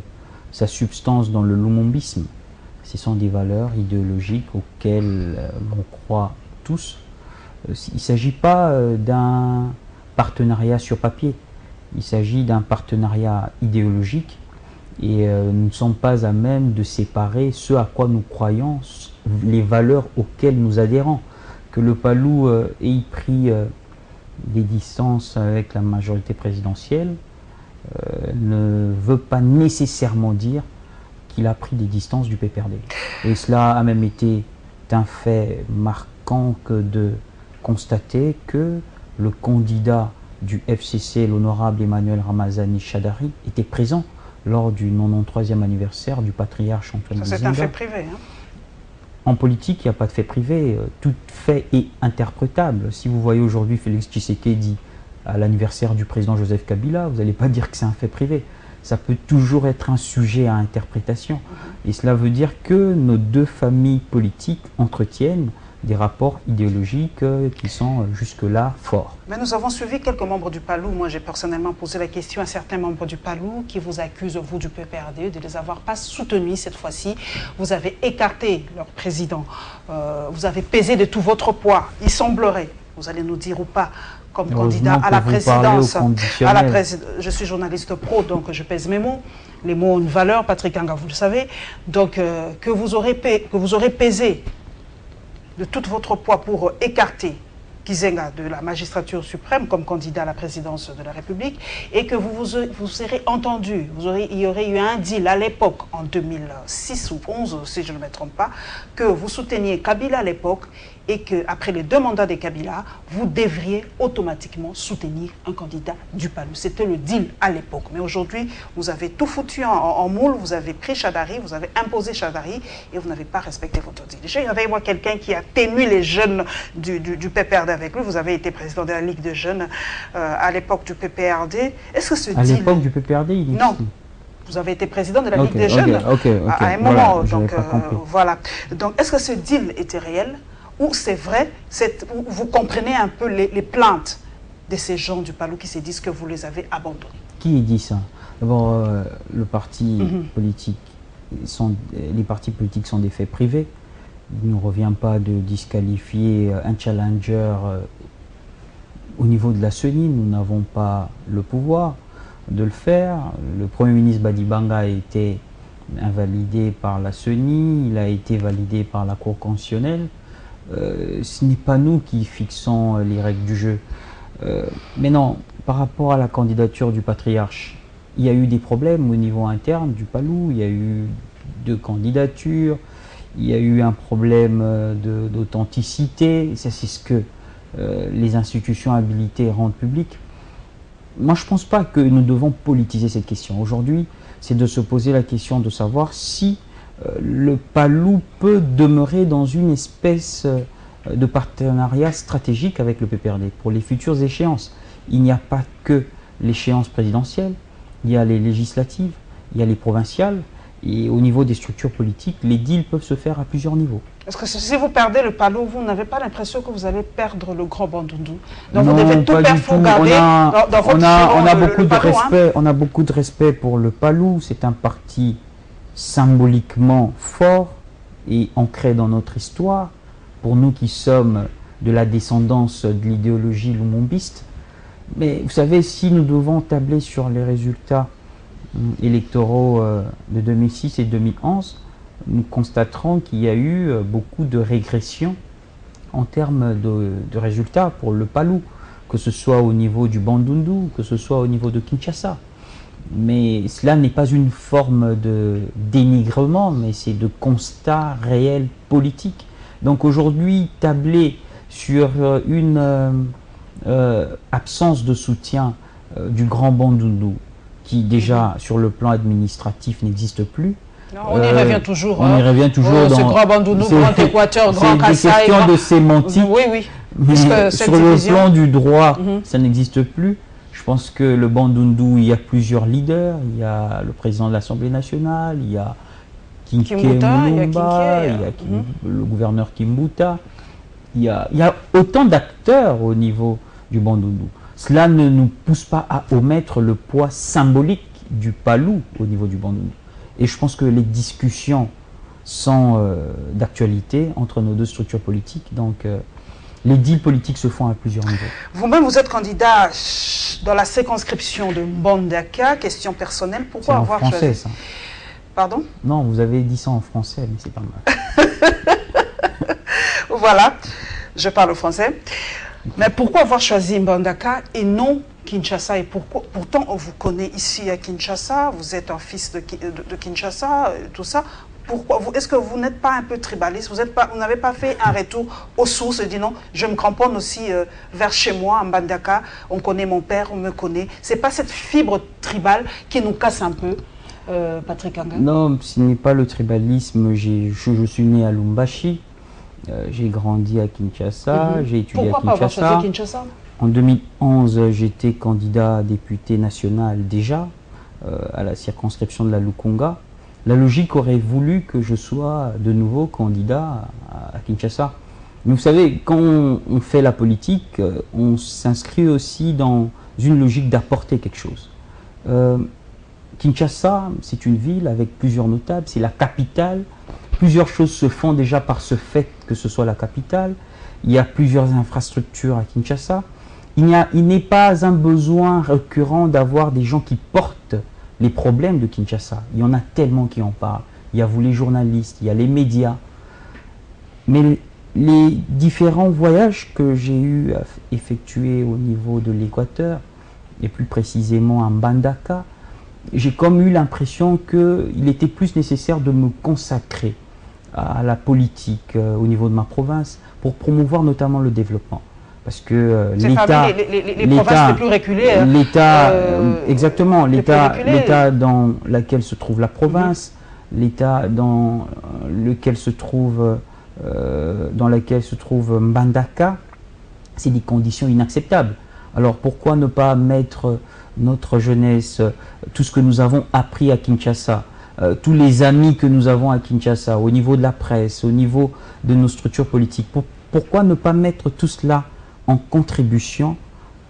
sa substance dans le lumumbisme. Ce sont des valeurs idéologiques auxquelles l'on croit tous. Il ne s'agit pas d'un partenariat sur papier, il s'agit d'un partenariat idéologique et nous ne sommes pas à même de séparer ce à quoi nous croyons, les valeurs auxquelles nous adhérons. Que le Palou ait pris des distances avec la majorité présidentielle ne veut pas nécessairement dire qu'il a pris des distances du PPRD. Et cela a même été un fait marquant que de constater que le candidat du FCC, l'honorable Emmanuel Ramazani Chadari, était présent lors du 93e anniversaire du patriarche Antoine Gizenga. C'est un fait privé. Hein? En politique, il n'y a pas de fait privé. Tout fait est interprétable. Si vous voyez aujourd'hui Félix Tshisekedi à l'anniversaire du président Joseph Kabila, vous n'allez pas dire que c'est un fait privé. Ça peut toujours être un sujet à interprétation. Et cela veut dire que nos deux familles politiques entretiennent des rapports idéologiques qui sont jusque-là forts. Mais nous avons suivi quelques membres du Palou. Moi, j'ai personnellement posé la question à certains membres du Palou qui vous accusent, vous du PPRD, de les avoir pas soutenus cette fois-ci. Vous avez écarté leur président. Vous avez pesé de tout votre poids. Il semblerait, vous allez nous dire ou pas, comme candidat à la présidence. Je suis journaliste pro, donc je pèse mes mots. Les mots ont une valeur, Patrick Kanga, vous le savez. Donc, que vous aurez pesé de tout votre poids pour écarter Gizenga de la magistrature suprême comme candidat à la présidence de la République et que vous serez entendu, il y aurait eu un deal à l'époque, en 2006 ou 2011, si je ne me trompe pas, que vous souteniez Kabila à l'époque et qu'après les 2 mandats de Kabila, vous devriez automatiquement soutenir un candidat du Palou. C'était le deal à l'époque. Mais aujourd'hui, vous avez tout foutu en moule, vous avez pris Chadari, vous avez imposé Chadari et vous n'avez pas respecté votre deal. Déjà, il y avait moi quelqu'un qui a tenu les jeunes du PPRD avec lui. Vous avez été président de la Ligue de jeunes à l'époque du PPRD. Est-ce que ce deal... À l'époque du PPRD, il est Non. Vous avez été président de la Ligue des jeunes à un moment. Voilà, donc, voilà. Donc, est-ce que ce deal était réel? ou c'est vrai, vous comprenez un peu les plaintes de ces gens du Palou qui se disent que vous les avez abandonnés? Qui dit ça? D'abord, le parti politique, les partis politiques sont des faits privés. Il ne revient pas de disqualifier un challenger au niveau de la CENI. Nous n'avons pas le pouvoir de le faire. Le Premier ministre Badibanga a été invalidé par la CENI, il a été validé par la Cour constitutionnelle. Ce n'est pas nous qui fixons les règles du jeu. Mais non, par rapport à la candidature du patriarche, il y a eu des problèmes au niveau interne du Palou, il y a eu 2 candidatures, il y a eu un problème d'authenticité, c'est ce que les institutions habilitées rendent public. Moi, je ne pense pas que nous devons politiser cette question. Aujourd'hui, c'est de se poser la question de savoir si le Palou peut demeurer dans une espèce de partenariat stratégique avec le PPRD pour les futures échéances. Il n'y a pas que l'échéance présidentielle, il y a les législatives, il y a les provinciales, et au niveau des structures politiques, les deals peuvent se faire à plusieurs niveaux. Est-ce que si vous perdez le Palou, vous n'avez pas l'impression que vous allez perdre le Grand Bandundu? Donc non, vous devez tout faire pour garder dans votre on a beaucoup de respect pour le Palou. C'est un parti symboliquement fort et ancré dans notre histoire. Pour nous qui sommes de la descendance de l'idéologie lumumbiste. Mais vous savez, si nous devons tabler sur les résultats électoraux de 2006 et 2011, nous constaterons qu'il y a eu beaucoup de régression en termes de résultats pour le Palou, que ce soit au niveau du Bandundu, que ce soit au niveau de Kinshasa. Mais cela n'est pas une forme de dénigrement, mais c'est de constat réel politique. Donc aujourd'hui, tabler sur une absence de soutien du Grand Bandundu, qui déjà sur le plan administratif n'existe plus. Non, on y revient toujours. On y revient toujours dans ce Grand Bandundu, Grand Équateur, Grand Kasaï. C'est des questions de sémantique. Oui, oui. Mais sur le plan du droit, ça n'existe plus. Je pense que le Bandundu, il y a plusieurs leaders. Il y a le président de l'Assemblée nationale, il y a Kinke Mulumba, il y a le gouverneur Kimbuta. Il y a autant d'acteurs au niveau du Bandundu. Cela ne nous pousse pas à omettre le poids symbolique du Palou au niveau du Bandundu. Et je pense que les discussions sont d'actualité entre nos 2 structures politiques. Donc les deals politiques se font à plusieurs niveaux. Vous-même, vous êtes candidat dans la circonscription de Mbandaka. Question personnelle, pourquoi avoir choisi français, ça. Pardon? Non, vous avez dit ça en français, mais c'est pas mal. Voilà, je parle français. Mais pourquoi avoir choisi Mbandaka et non Kinshasa? Et pourtant, on vous connaît ici à Kinshasa, vous êtes un fils de Kinshasa, tout ça. Pourquoi? Est-ce que vous n'êtes pas un peu tribaliste? Vous n'avez pas fait un retour aux sources et dit non, je me cramponne aussi vers chez moi, en Mbandaka, on connaît mon père, on me connaît. C'est pas cette fibre tribale qui nous casse un peu, Patrick Anga? Non, ce n'est pas le tribalisme. Je suis né à Lumbashi. J'ai grandi à Kinshasa, j'ai étudié à Kinshasa. Pourquoi pas avoir choisi Kinshasa? En 2011, j'étais candidat à député national déjà à la circonscription de la Lukunga. La logique aurait voulu que je sois de nouveau candidat à Kinshasa. Mais vous savez, quand on fait la politique, on s'inscrit aussi dans une logique d'apporter quelque chose. Kinshasa, c'est une ville avec plusieurs notables, c'est la capitale. Plusieurs choses se font déjà par ce fait que ce soit la capitale. Il y a plusieurs infrastructures à Kinshasa. Il n'est pas un besoin récurrent d'avoir des gens qui portent les problèmes de Kinshasa. Il y en a tellement qui en parlent. Il y a vous les journalistes, il y a les médias. Mais les différents voyages que j'ai eu à effectuer au niveau de l'Équateur, et plus précisément à Mbandaka, j'ai comme eu l'impression qu'il était plus nécessaire de me consacrer à la politique au niveau de ma province pour promouvoir notamment le développement. Parce que l'État... Les provinces les plus reculées... exactement, l'État dans lequel se trouve la province, l'État dans lequel se trouve Mbandaka, c'est des conditions inacceptables. Alors pourquoi ne pas mettre notre jeunesse, tout ce que nous avons appris à Kinshasa, tous les amis que nous avons à Kinshasa, au niveau de la presse, au niveau de nos structures politiques, pourquoi ne pas mettre tout cela en contribution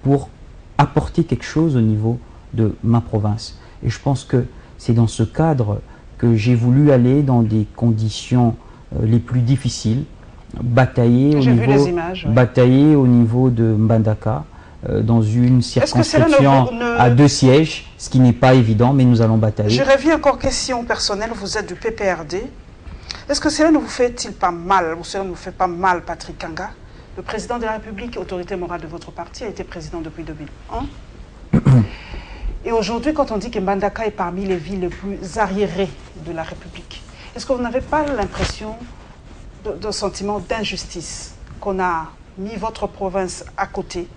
pour apporter quelque chose au niveau de ma province? Et je pense que c'est dans ce cadre que j'ai voulu aller dans des conditions les plus difficiles, batailler au niveau de Mbandaka, dans une circonscription à 2 sièges, ce qui n'est pas évident, mais nous allons batailler. Je reviens encore question personnelle, vous êtes du PPRD. Est-ce que cela ne vous fait-il pas mal, ou cela ne vous fait pas mal, Patrick Kanga? Le président de la République, autorité morale de votre parti, a été président depuis 2001. Et aujourd'hui, quand on dit que Mbandaka est parmi les villes les plus arriérées de la République, est-ce que vous n'avez pas l'impression d'un sentiment d'injustice, qu'on a mis votre province à côté,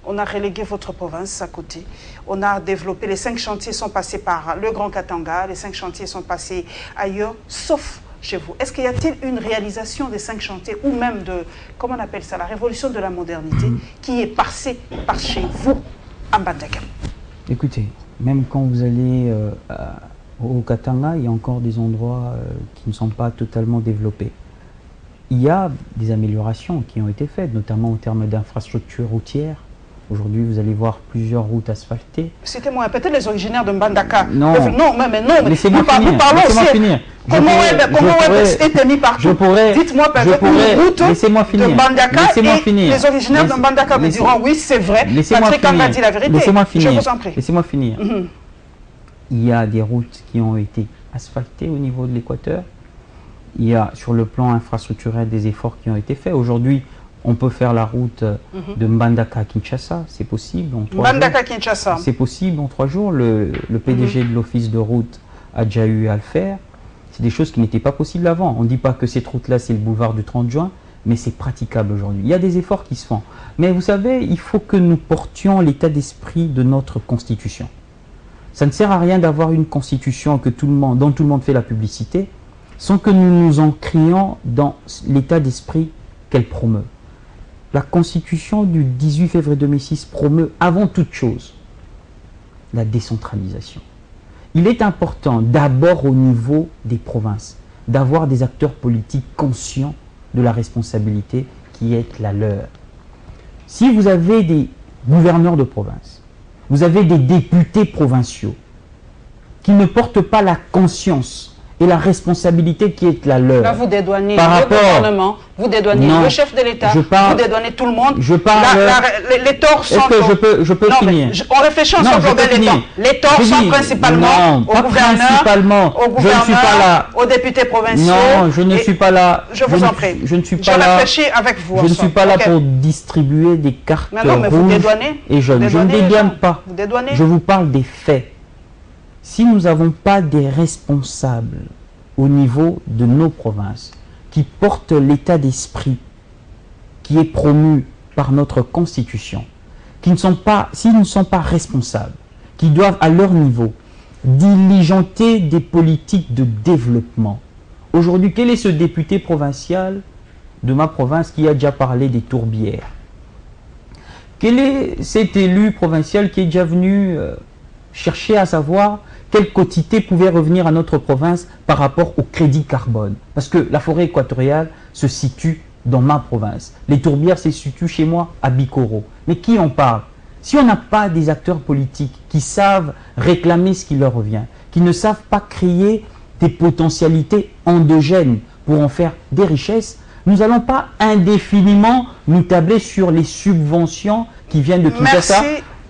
on a relégué votre province à côté, on a développé, les 5 chantiers sont passés par le Grand Katanga, les 5 chantiers sont passés ailleurs, sauf chez vous? Est-ce qu'il y a-t-il une réalisation des 5 chantiers, ou même de, comment on appelle ça, la révolution de la modernité, qui est passée par chez vous, à Mbandaka? Écoutez, même quand vous allez au Katanga, il y a encore des endroits qui ne sont pas totalement développés. Il y a des améliorations qui ont été faites, notamment en termes d'infrastructures routières. Aujourd'hui, vous allez voir plusieurs routes asphaltées. Citez-moi peut-être les originaires de Mbandaka. Non, mais non. Laissez-moi finir. Laissez-moi finir. Comment est mis partout? Dites-moi peut-être une route de Mbandaka et les originaires de Mbandaka me diront oui, c'est vrai. Patrick Kanga dit la vérité. Laissez-moi finir. Je vous en prie. Laissez-moi finir. Il y a des routes qui ont été asphaltées au niveau de l'Équateur. Il y a sur le plan infrastructurel des efforts qui ont été faits. Aujourd'hui, on peut faire la route de Mbandaka à Kinshasa, c'est possible en 3 jours. Kinshasa. C'est possible en 3 jours. Le PDG de l'office de route a déjà eu à le faire. C'est des choses qui n'étaient pas possibles avant. On ne dit pas que cette route-là, c'est le boulevard du 30 juin, mais c'est praticable aujourd'hui. Il y a des efforts qui se font. Mais vous savez, il faut que nous portions l'état d'esprit de notre Constitution. Ça ne sert à rien d'avoir une Constitution dont tout le monde fait la publicité, sans que nous nous ancrions dans l'état d'esprit qu'elle promeut. La Constitution du 18 février 2006 promeut avant toute chose la décentralisation. Il est important d'abord au niveau des provinces d'avoir des acteurs politiques conscients de la responsabilité qui est la leur. Si vous avez des gouverneurs de province, vous avez des députés provinciaux qui ne portent pas la conscience et la responsabilité qui est la leur. Là, vous dédouanez le gouvernement, vous dédouanez le chef de l'État, vous dédouanez tout le monde. Les torts sont... Est-ce que je peux finir? On réfléchit ensemble au les torts. Les torts sont principalement au gouverneur, aux députés provinciaux. Non, je ne suis pas là. Je vous en prie. Je ne suis pas là. Je réfléchis avec vous. Je ne suis pas là pour distribuer des cartes rouges et jaunes. Je ne dédouane pas. Je vous parle des faits. Si nous n'avons pas des responsables au niveau de nos provinces qui portent l'état d'esprit qui est promu par notre Constitution, s'ils ne sont pas responsables, qui doivent à leur niveau diligenter des politiques de développement. Aujourd'hui, quel est ce député provincial de ma province qui a déjà parlé des tourbières? Quel est cet élu provincial qui est déjà venu chercher à savoir quelle quotité pouvait revenir à notre province par rapport au crédit carbone? Parce que la forêt équatoriale se situe dans ma province. Les tourbières se situent chez moi à Bikoro. Mais qui en parle? Si on n'a pas des acteurs politiques qui savent réclamer ce qui leur revient, qui ne savent pas créer des potentialités endogènes pour en faire des richesses, nous n'allons pas indéfiniment nous tabler sur les subventions qui viennent de Kinshasa.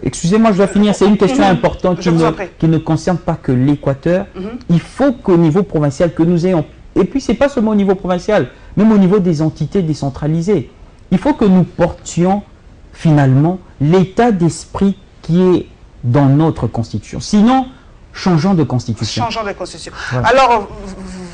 Excusez-moi, je dois finir. C'est une question importante qui ne concerne pas que l'Équateur. Il faut qu'au niveau provincial, que nous ayons... Et puis, ce n'est pas seulement au niveau provincial, même au niveau des entités décentralisées. Il faut que nous portions, finalement, l'état d'esprit qui est dans notre Constitution. Sinon, changeons de Constitution. Changeons de Constitution. Voilà. Alors,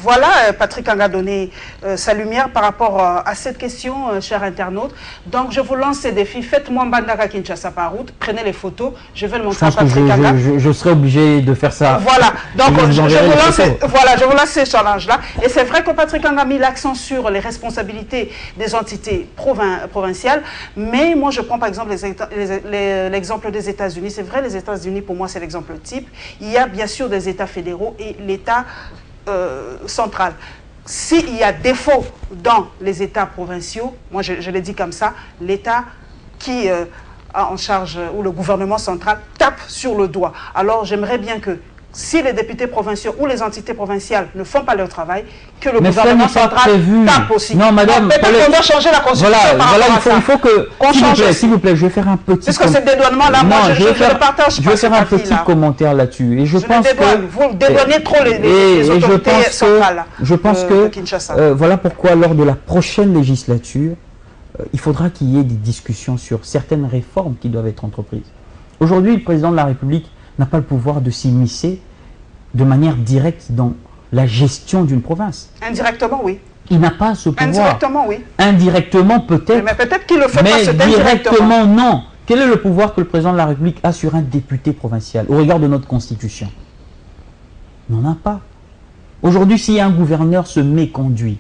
voilà, Patrick Kanga a donné sa lumière par rapport à cette question, chers internautes. Donc, je vous lance ces défis. Faites-moi Mbandaka Kinshasa par route. Prenez les photos. Je vais le montrer à Patrick Kanga. Je serai obligé de faire ça. Voilà. Donc, je vous lance ces challenges-là. Et c'est vrai que Patrick Kanga a mis l'accent sur les responsabilités des entités provinciales. Mais moi, je prends par exemple l'exemple des États-Unis. C'est vrai, les États-Unis, pour moi, c'est l'exemple type. Il y a bien sûr des États fédéraux et l'État central. s'il y a défaut dans les États provinciaux, moi je le dis comme ça, l'État qui a en charge, ou le gouvernement central, tape sur le doigt. Alors j'aimerais bien que, si les députés provinciaux ou les entités provinciales ne font pas leur travail, que le gouvernement central tape aussi. Non, madame, peut-être qu'on doit changer la constitution il faut que, s'il vous plaît, je vais faire un petit... Parce que ce dédouanement-là, moi, je le partage pas. Je vais faire un petit commentaire là-dessus. Et je pense que... Vous dédouanez trop les autorités centrales de Kinshasa. Voilà pourquoi, lors de la prochaine législature, il faudra qu'il y ait des discussions sur certaines réformes qui doivent être entreprises. Aujourd'hui, le président de la République n'a pas le pouvoir de s'immiscer de manière directe dans la gestion d'une province. Indirectement, oui. Il n'a pas ce pouvoir. Indirectement, oui. Indirectement, peut-être. Mais peut-être qu'il le fait pas, mais directement, non. Quel est le pouvoir que le président de la République a sur un député provincial au regard de notre Constitution? Il n'en a pas. Aujourd'hui, si un gouverneur se méconduit,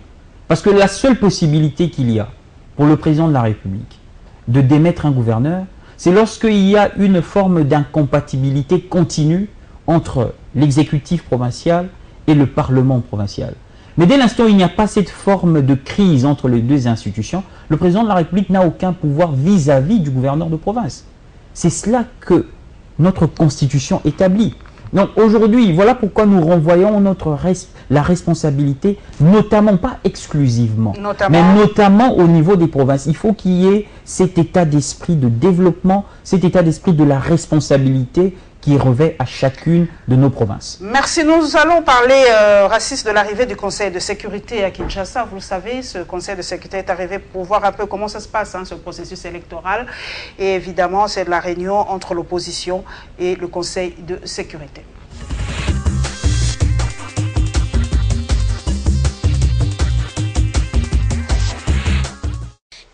parce que la seule possibilité qu'il y a pour le président de la République de démettre un gouverneur, c'est lorsqu'il y a une forme d'incompatibilité continue entre l'exécutif provincial et le Parlement provincial. Mais dès l'instant où il n'y a pas cette forme de crise entre les deux institutions, le président de la République n'a aucun pouvoir vis-à-vis du gouverneur de province. C'est cela que notre Constitution établit. Donc aujourd'hui, voilà pourquoi nous renvoyons la responsabilité, notamment, pas exclusivement, mais notamment au niveau des provinces. Il faut qu'il y ait cet état d'esprit de développement, cet état d'esprit de la responsabilité qui revêt à chacune de nos provinces. Merci. Nous allons parler, Raciste, de l'arrivée du Conseil de sécurité à Kinshasa. Vous le savez, ce Conseil de sécurité est arrivé pour voir un peu comment ça se passe, ce processus électoral. Et évidemment, c'est de la réunion entre l'opposition et le Conseil de sécurité.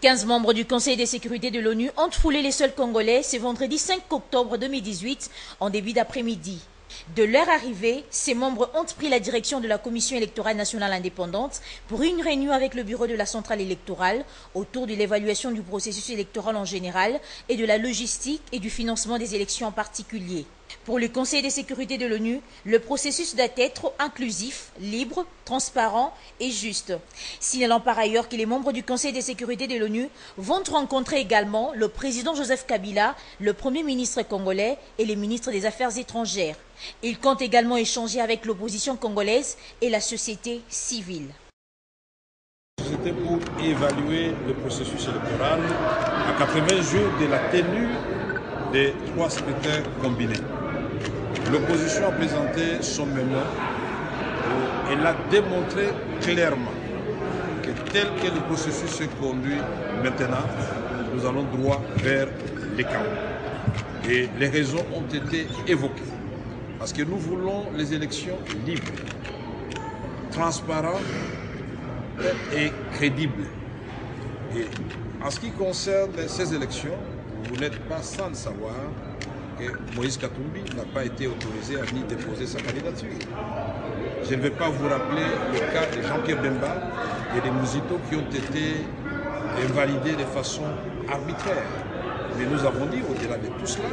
15 membres du Conseil de sécurité de l'ONU ont foulé les sols congolais ce vendredi 5 octobre 2018 en début d'après-midi. De leur arrivée, ces membres ont pris la direction de la Commission électorale nationale indépendante pour une réunion avec le bureau de la centrale électorale autour de l'évaluation du processus électoral en général et de la logistique et du financement des élections en particulier. Pour le Conseil de sécurité de l'ONU, le processus doit être inclusif, libre, transparent et juste. Signalant par ailleurs que les membres du Conseil de sécurité de l'ONU vont rencontrer également le président Joseph Kabila, le premier ministre congolais et les ministres des Affaires étrangères. Ils comptent également échanger avec l'opposition congolaise et la société civile. C'était pour évaluer le processus électoral à 80 jours de la tenue des 3 scrutins combinés. L'opposition a présenté son mémoire et elle a démontré clairement que tel que le processus se conduit maintenant, nous allons droit vers les chaos. Et les raisons ont été évoquées. Parce que nous voulons les élections libres, transparentes et crédibles. Et en ce qui concerne ces élections, vous n'êtes pas sans le savoir que Moïse Katumbi n'a pas été autorisé à venir déposer sa candidature. Je ne vais pas vous rappeler le cas de Jean-Pierre Bemba et des Mouzito qui ont été invalidés de façon arbitraire. Mais nous avons dit, au-delà de tout cela,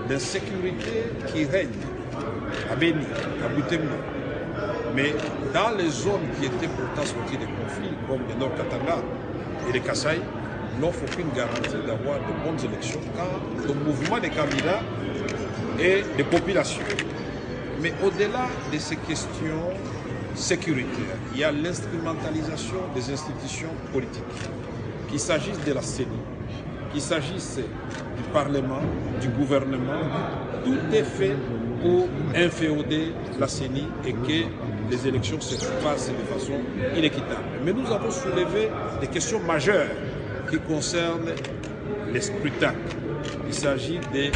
l'insécurité qui règne à Béni, à Butembo. Mais dans les zones qui étaient pourtant sorties des conflits, comme le Nord Katanga et le Kasaï, n'offre aucune garantie d'avoir de bonnes élections quand le mouvement des candidats et des populations. Mais au-delà de ces questions sécuritaires, il y a l'instrumentalisation des institutions politiques. Qu'il s'agisse de la CENI, qu'il s'agisse du Parlement, du gouvernement, tout est fait pour inféoder la CENI et que les élections se passent de façon inéquitable. Mais nous avons soulevé des questions majeures qui concernent les scrutins. Il s'agit des...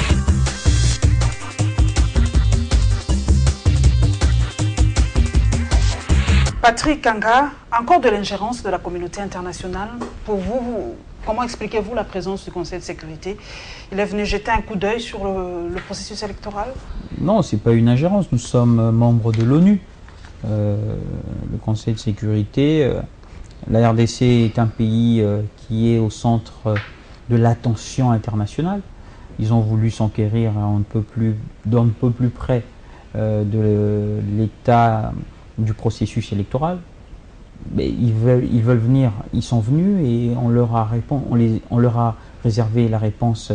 Patrick Kanga, encore de l'ingérence de la communauté internationale. Pour vous, comment expliquez-vous la présence du Conseil de sécurité? Il est venu jeter un coup d'œil sur le processus électoral? Non, ce n'est pas une ingérence. Nous sommes membres de l'ONU. Le Conseil de sécurité, la RDC est un pays qui est au centre de l'attention internationale. Ils ont voulu s'enquérir d'un peu plus près de l'état du processus électoral. mais ils veulent venir, ils sont venus et on leur a réservé la réponse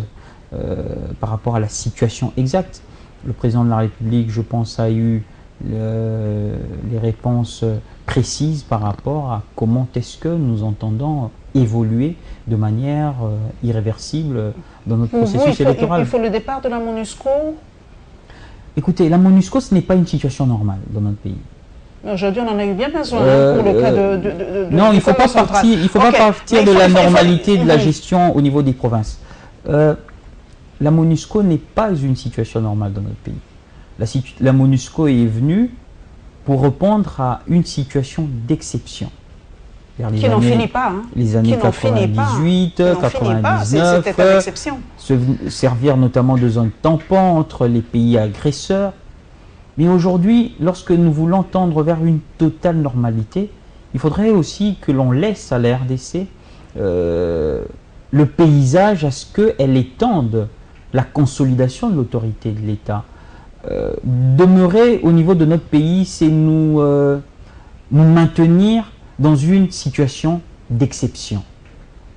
par rapport à la situation exacte. Le président de la République, je pense, a eu les réponses précises par rapport à comment est-ce que nous entendons évoluer de manière irréversible dans notre processus électoral. Il faut le départ de la MONUSCO? Écoutez, la MONUSCO, ce n'est pas une situation normale dans notre pays. Aujourd'hui, on en a eu bien besoin pour le cas de non, il ne faut pas partir de la normalité de la gestion au niveau des provinces. La MONUSCO n'est pas une situation normale dans notre pays. La MONUSCO est venue pour répondre à une situation d'exception. Qui n'en finit pas. Hein. Les années 98, 99, servir notamment de zone tampon entre les pays agresseurs. Mais aujourd'hui, lorsque nous voulons tendre vers une totale normalité, il faudrait aussi que l'on laisse à la RDC le paysage à ce qu'elle étende la consolidation de l'autorité de l'État. Demeurer au niveau de notre pays, c'est nous maintenir dans une situation d'exception.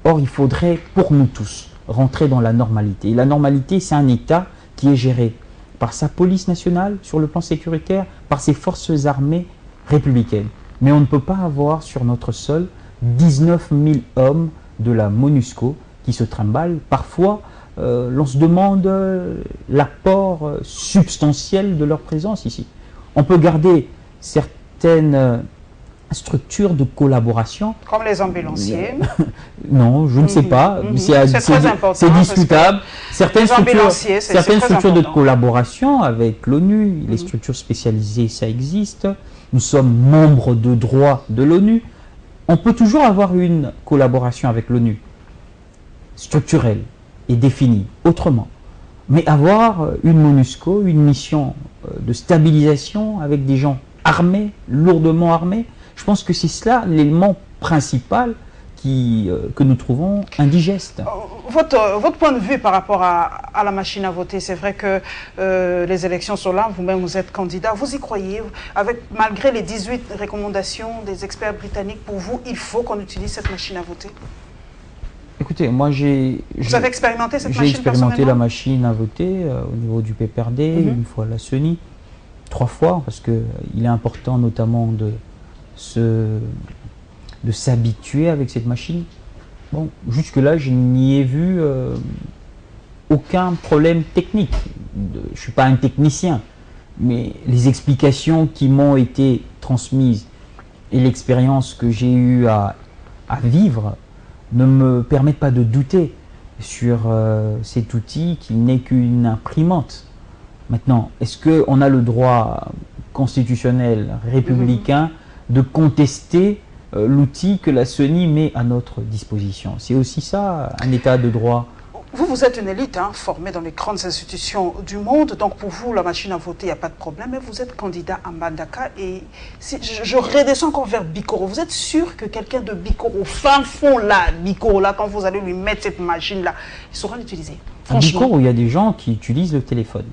Or, il faudrait, pour nous tous, rentrer dans la normalité. Et la normalité, c'est un État qui est géré par sa police nationale, sur le plan sécuritaire, par ses forces armées républicaines. Mais on ne peut pas avoir sur notre sol 19 000 hommes de la MONUSCO qui se trimballent. Parfois, l'on se demande l'apport substantiel de leur présence ici. On peut garder certaines structures de collaboration. Comme les ambulanciers. Non, je ne sais pas. C'est discutable. Certaines structures de collaboration avec l'ONU, les structures spécialisées, ça existe. Nous sommes membres de droit de l'ONU. On peut toujours avoir une collaboration avec l'ONU, structurelle et définie, autrement. Mais avoir une MONUSCO, une mission de stabilisation avec des gens armés, lourdement armés, je pense que c'est cela l'élément principal que nous trouvons indigeste. Votre point de vue par rapport à la machine à voter, c'est vrai que les élections sont là, vous-même vous êtes candidat, vous y croyez, malgré les 18 recommandations des experts britanniques, pour vous, il faut qu'on utilise cette machine à voter? Écoutez, moi vous avez expérimenté cette machine? J'ai expérimenté la machine à voter au niveau du PPRD, une fois à la CENI, 3 fois, parce qu'il est important notamment de s'habituer avec cette machine. Bon, jusque-là, je n'y ai vu aucun problème technique. Je ne suis pas un technicien, mais les explications qui m'ont été transmises et l'expérience que j'ai eu à vivre ne me permettent pas de douter sur cet outil qui n'est qu'une imprimante. Maintenant, est-ce qu'on a le droit constitutionnel républicain de contester l'outil que la CENI met à notre disposition? C'est aussi ça, un état de droit. Vous êtes une élite formée dans les grandes institutions du monde, donc pour vous, la machine à voter, il n'y a pas de problème, mais vous êtes candidat à Mbandaka et si je redescends encore vers Bikoro. Vous êtes sûr que quelqu'un de Bikoro, fin fond là, Bikoro là, quand vous allez lui mettre cette machine-là, il saura l'utiliser? À Bikoro, il y a des gens qui utilisent le téléphone.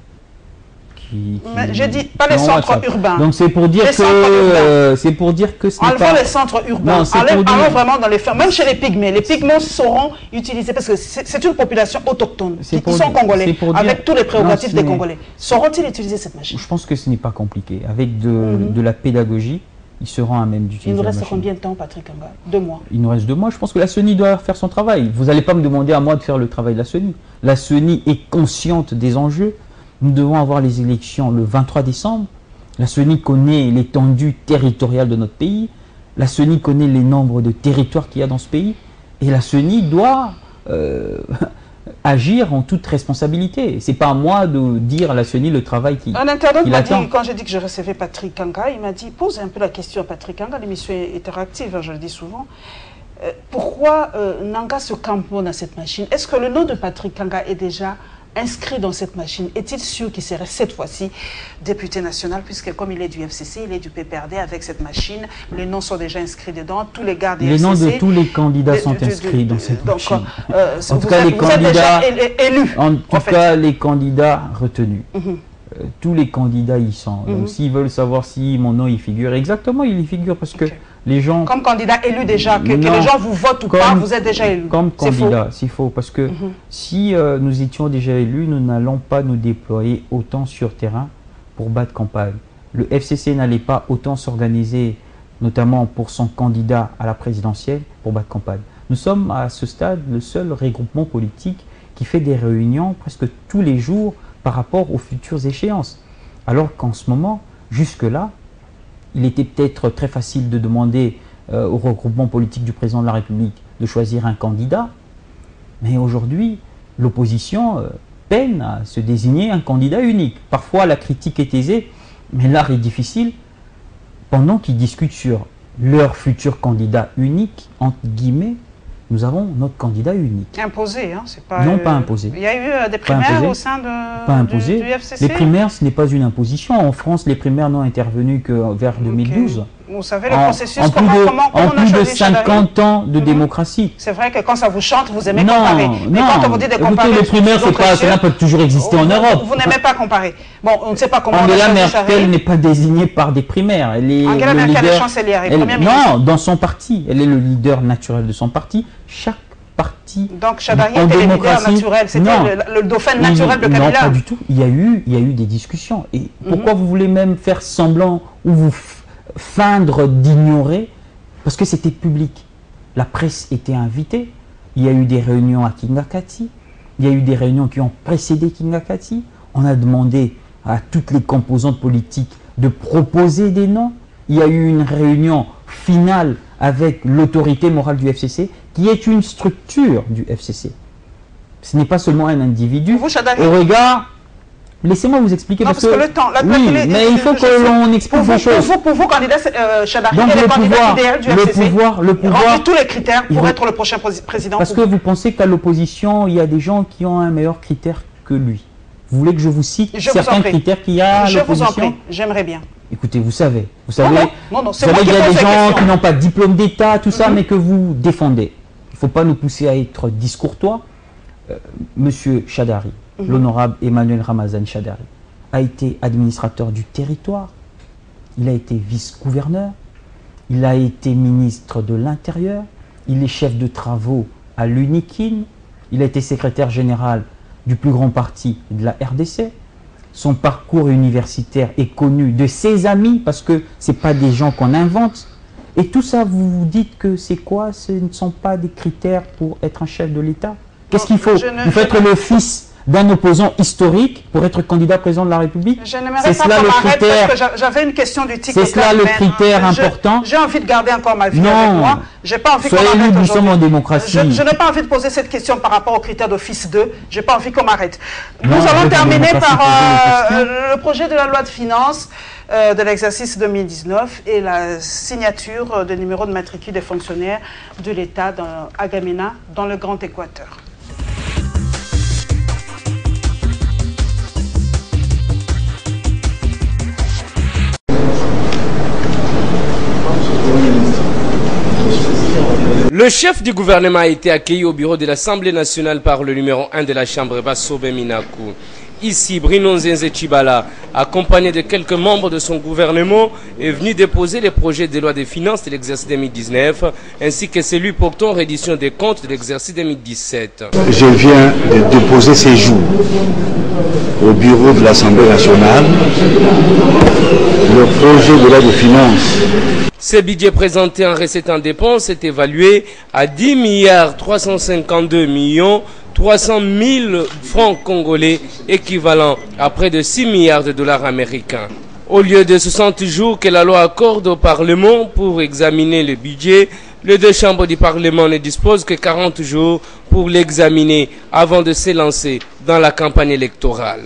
Je dis pas les centres urbains. Donc c'est pour dire que ce n'est pas... les centres urbains. Allons vraiment dans les fermes. Même chez les pygmées. Les pygmées sauront utiliser parce que c'est une population autochtone. Ils sont congolais avec tous les prérogatives des Congolais. Sauront-ils utiliser cette machine? Je pense que ce n'est pas compliqué. Avec de la pédagogie, ils seront à même d'utiliser. Il nous reste combien de temps, Patrick Kanga? 2 mois. Il nous reste 2 mois. Je pense que la CENI doit faire son travail. Vous n'allez pas me demander à moi de faire le travail de la CENI. La CENI est consciente des enjeux. Nous devons avoir les élections le 23 décembre. La CENI connaît l'étendue territoriale de notre pays. La CENI connaît les nombres de territoires qu'il y a dans ce pays. Et la CENI doit agir en toute responsabilité. Ce n'est pas à moi de dire à la CENI le travail qui Un internaute m'a dit, quand j'ai dit que je recevais Patrick Kanga, il m'a dit, pose un peu la question à Patrick Kanga, l'émission est interactive, je le dis souvent. Pourquoi Nanga se camponne à cette machine? Est-ce que le nom de Patrick Kanga est déjà inscrit dans cette machine? Est-il sûr qu'il serait cette fois-ci député national, puisque comme il est du FCC, il est du PPRD avec cette machine, les noms sont déjà inscrits dedans, tous les gars des FCC... Les noms de tous les candidats sont inscrits dans cette machine. En tout cas, les candidats élus. En tout cas, les candidats retenus. Tous les candidats y sont. Donc s'ils veulent savoir si mon nom y figure, exactement, il y figure, parce que Les gens... Comme candidat élu déjà, que les gens vous votent ou pas, vous êtes déjà élu. Comme candidat, c'est faux. Parce que si nous étions déjà élus, nous n'allons pas nous déployer autant sur terrain pour battre campagne. Le FCC n'allait pas autant s'organiser, notamment pour son candidat à la présidentielle, pour battre campagne. Nous sommes à ce stade le seul regroupement politique qui fait des réunions presque tous les jours par rapport aux futures échéances. Alors qu'en ce moment, jusque-là, il était peut-être très facile de demander au regroupement politique du président de la République de choisir un candidat. Mais aujourd'hui, l'opposition peine à se désigner un candidat unique. Parfois, la critique est aisée, mais l'art est difficile. Pendant qu'ils discutent sur leur futur candidat unique, entre guillemets, nous avons notre candidat unique. Imposé, hein, c'est pas... Non, pas imposé. Il y a eu des primaires au sein du FCC. Les primaires, ce n'est pas une imposition. En France, les primaires n'ont intervenu que vers 2012. Vous savez, le processus, en plus de 50 ans de démocratie. C'est vrai que quand ça vous chante, vous aimez comparer. Mais quand on vous dit de comparer... Écoutez, les primaires, cela peut toujours exister en Europe. Vous n'aimez pas comparer. Bon, on ne sait pas comment Angela Merkel n'est pas désignée par des primaires. Elle est Angela Merkel est chancelière et première ministre. Non, dans son parti. Elle est le leader naturel de son parti. Chaque parti. Donc Chadari était le leader naturel. C'était le dauphin naturel de Kabila. Non, pas du tout. Il y a eu des discussions. Et pourquoi vous voulez même faire semblant ou vous feindre d'ignorer? Parce que c'était public. La presse était invitée. Il y a eu des réunions à Kingakati. Il y a eu des réunions qui ont précédé Kingakati. On a demandé à toutes les composantes politiques de proposer des noms. Il y a eu une réunion finale avec l'autorité morale du FCC, qui est une structure du FCC. Ce n'est pas seulement un individu. Vous, Chadari, au regard... Laissez-moi vous expliquer. Non, parce que le temps... Oui, mais il faut que l'on explique les choses. Pour vous, candidat Chadari, donc est le candidat idéal du FCC. Le pouvoir remplit tous les critères pour être le prochain président. Parce que vous pensez qu'à l'opposition, il y a des gens qui ont un meilleur critère que lui. Vous voulez que je vous cite certains critères qu'il y a à l'opposition? Je vous en prie, j'aimerais bien. Écoutez, vous savez qu'il y a des gens qui n'ont pas de diplôme d'État, tout ça, mais que vous défendez. Il ne faut pas nous pousser à être discourtois. Monsieur Chadari, l'honorable Emmanuel Ramazan Chadari, a été administrateur du territoire, il a été vice-gouverneur, il a été ministre de l'Intérieur, il est chef de travaux à l'UNIKIN, il a été secrétaire général du plus grand parti de la RDC. Son parcours universitaire est connu de ses amis, parce que ce n'est pas des gens qu'on invente. Et tout ça, vous vous dites que c'est quoi? Ce ne sont pas des critères pour être un chef de l'État. Qu'est-ce qu'il faut? Il faut être le fils d'un opposant historique pour être candidat président de la République? Je n'aimerais pas qu'on m'arrête parce que j'avais une question du tic. C'est cela le critère important. J'ai envie de garder encore ma vie avec moi. J'ai pas envie qu'on m'arrête aujourd'hui. Nous sommes en démocratie. Je n'ai pas envie de poser cette question par rapport au critère de fils 2. J'ai pas envie qu'on m'arrête. Nous allons terminer par le projet de la loi de finances de l'exercice 2019 et la signature de numéro de matricule des fonctionnaires de l'État à Gamena, dans le Grand Équateur. Le chef du gouvernement a été accueilli au bureau de l'Assemblée nationale par le numéro 1 de la Chambre, Bassobe Minakou. Ici, Bruno Nzenze Chibala, accompagné de quelques membres de son gouvernement, est venu déposer les projets de loi des finances de l'exercice 2019, ainsi que celui portant reddition des comptes de l'exercice 2017. Je viens de déposer ces jours au bureau de l'Assemblée nationale le projet de loi des finances. Ce budget présenté en recettes en dépenses est évalué à 10 milliards 352 millions 300 000 francs congolais, équivalent à près de 6 milliards de dollars américains. Au lieu de 60 jours que la loi accorde au Parlement pour examiner le budget, les deux chambres du Parlement ne disposent que 40 jours pour l'examiner avant de se lancer dans la campagne électorale.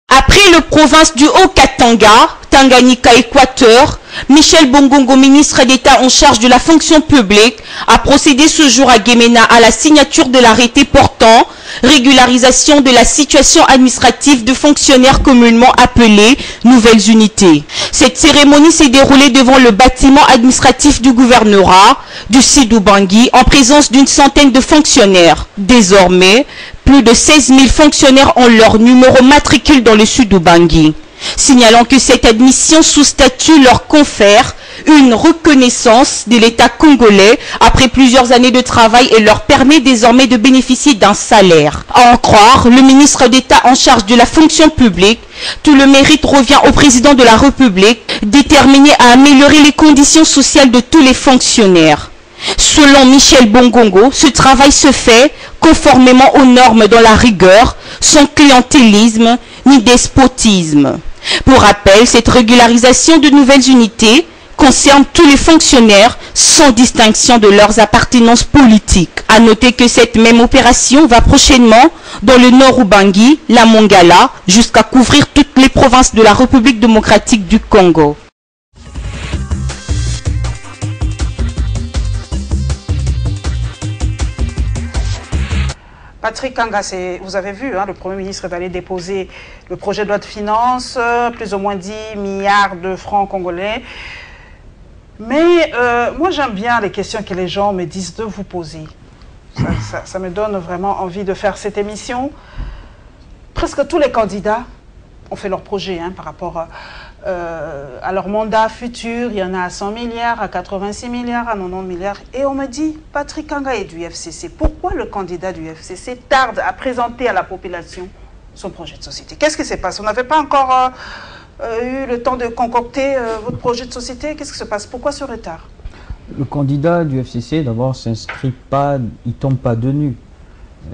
Après le province du Haut-Katanga, Tanganyika, Équateur, Michel Bongongo, ministre d'État en charge de la fonction publique, a procédé ce jour à Gemena à la signature de l'arrêté portant régularisation de la situation administrative de fonctionnaires communément appelés nouvelles unités. Cette cérémonie s'est déroulée devant le bâtiment administratif du gouvernorat du Sidou-Bangui en présence d'une centaine de fonctionnaires. Désormais, plus de 16 000 fonctionnaires ont leur numéro matricule dans le Sidou-Bangui. signalant que cette admission sous statut leur confère une reconnaissance de l'État congolais après plusieurs années de travail et leur permet désormais de bénéficier d'un salaire. À en croire le ministre d'État en charge de la fonction publique, tout le mérite revient au président de la République, déterminé à améliorer les conditions sociales de tous les fonctionnaires. Selon Michel Bongongo, ce travail se fait conformément aux normes dans la rigueur, sans clientélisme ni despotisme. Pour rappel, cette régularisation de nouvelles unités concerne tous les fonctionnaires sans distinction de leurs appartenances politiques. À noter que cette même opération va prochainement dans le nord Ubangi, la Mongala, jusqu'à couvrir toutes les provinces de la République démocratique du Congo. Patrick Kanga, vous avez vu, hein, le Premier ministre est allé déposer le projet de loi de finances, plus ou moins 10 milliards de francs congolais. Mais moi, j'aime bien les questions que les gens me disent de vous poser. Ça me donne vraiment envie de faire cette émission. Presque tous les candidats ont fait leur projet par rapport à leur mandat futur. Il y en a à 100 milliards, à 86 milliards, à 90 milliards. Et on me dit, Patrick Kanga est du FCC. Pourquoi le candidat du FCC tarde à présenter à la population son projet de société? Qu'est-ce qui se passe? On n'avait pas encore eu le temps de concocter votre projet de société? Qu'est-ce qui se passe? Pourquoi ce retard? Le candidat du FCC, d'abord, s'inscrit pas, il tombe pas de nu.